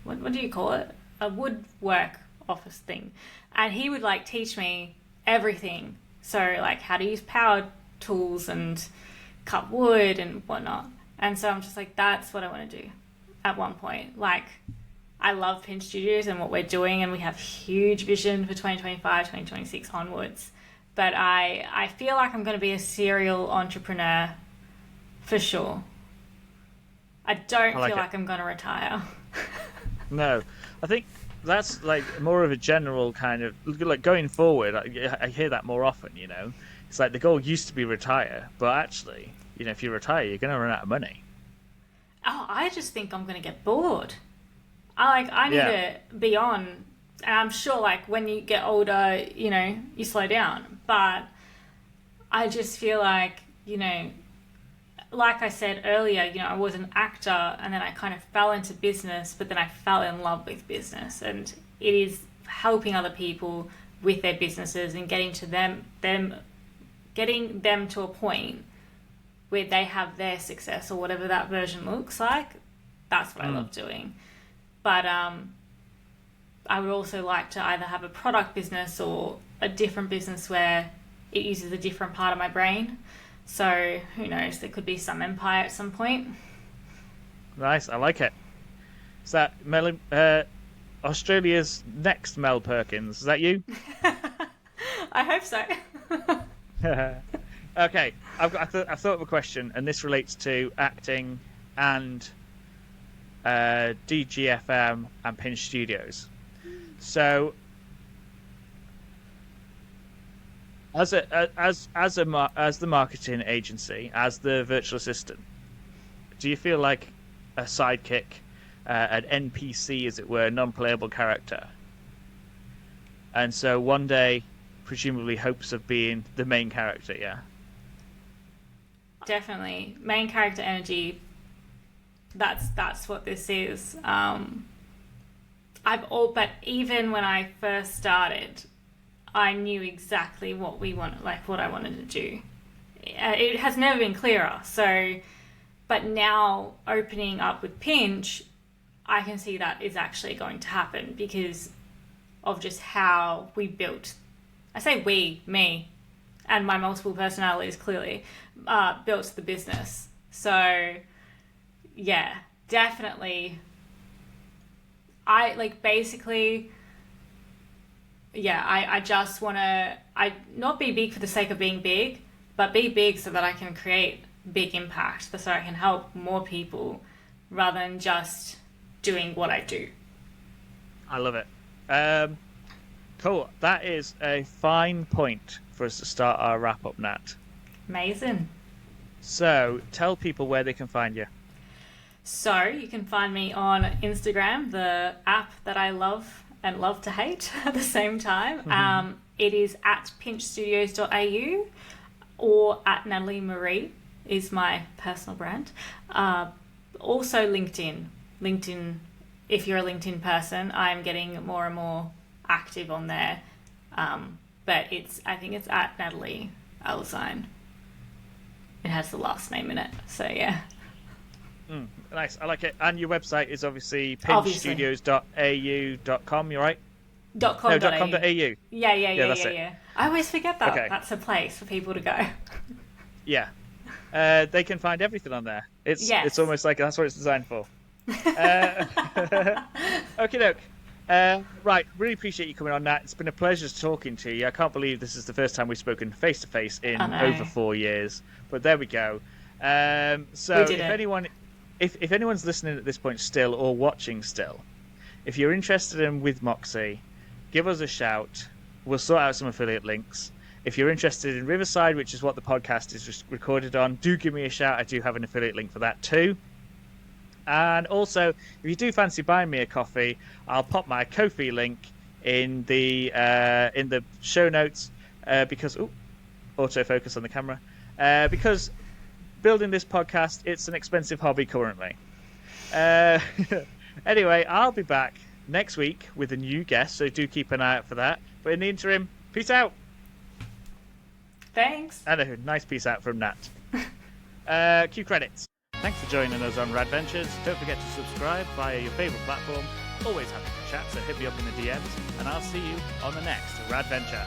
what do you call it? A woodwork office thing. And he would like teach me everything. So like how to use power tools and cut wood and whatnot. And so I'm just like, that's what I want to do at one point. Like, I love Pinch Studios and what we're doing, and we have huge vision for 2025, 2026 onwards. But I feel like I'm going to be a serial entrepreneur for sure. I don't feel like I'm going to retire. No, I think that's like more of a general kind of, like going forward, I hear that more often, It's like the goal used to be retire, but actually, if you retire, you're going to run out of money. Oh, I just think I'm going to get bored. I need to be on, and I'm sure like when you get older, you slow down. But I just feel like, like I said earlier, I was an actor and then I kind of fell into business, but then I fell in love with business, and it is helping other people with their businesses and getting them to a point where they have their success or whatever that version looks like. That's what I love doing. But I would also like to either have a product business or a different business where it uses a different part of my brain. So who knows, there could be some empire at some point. Nice, I like it. Is that Australia's next Mel Perkins? Is that you? I hope so. Okay, I've thought of a question, and this relates to acting and DGFM and Pinch Studios. So, as the marketing agency, as the virtual assistant, do you feel like a sidekick, an NPC, as it were, non-playable character? And so one day, presumably, hopes of being the main character, yeah. Definitely main character energy. That's what this is. But even when I first started, I knew exactly what what I wanted to do. It has never been clearer. So, but now opening up with Pinch, I can see that is actually going to happen because of just how we built. I say we, me, and my multiple personalities clearly built the business. So, yeah, definitely. I just want to, not be big for the sake of being big, but be big so that I can create big impact, so I can help more people rather than just doing what I do. I love it. Cool. That is a fine point for us to start our wrap up, Nat. Amazing. So, tell people where they can find you. So, you can find me on Instagram, the app that I love and love to hate at the same time. Mm-hmm. It is at pinchstudios.au or at Nataleigh Marie is my personal brand. Also LinkedIn. LinkedIn, if you're a LinkedIn person, I'm getting more and more active on there. But I think it's at Nataleigh Elzein. It has the last name in it. So, yeah. Nice, I like it. And your website is obviously pinchstudios.au.com, you're right? .com.au. No, .com.au. Yeah. I always forget that. Okay. That's a place for people to go. Yeah. They can find everything on there. It's almost like that's what it's designed for. Okie doke. Right, really appreciate you coming on, Nat. It's been a pleasure talking to you. I can't believe this is the first time we've spoken face to face in over 4 years. But there we go. So if anyone's listening at this point still or watching still, if you're interested in With Moxie, give us a shout. We'll sort out some affiliate links. If you're interested in Riverside, which is what the podcast is recorded on, do give me a shout. I do have an affiliate link for that too. And also, if you do fancy buying me a coffee, I'll pop my Ko-fi link in the show notes because autofocus on the camera because building this podcast, it's an expensive hobby currently. Anyway, I'll be back next week with a new guest, so do keep an eye out for that. But in the interim, peace out. Thanks. I know, nice peace out from Nat. Cue credits. Thanks for joining us on Rad-Ventures. Don't forget to subscribe via your favourite platform. Always happy to chat, so hit me up in the DMs, and I'll see you on the next Rad-Venture.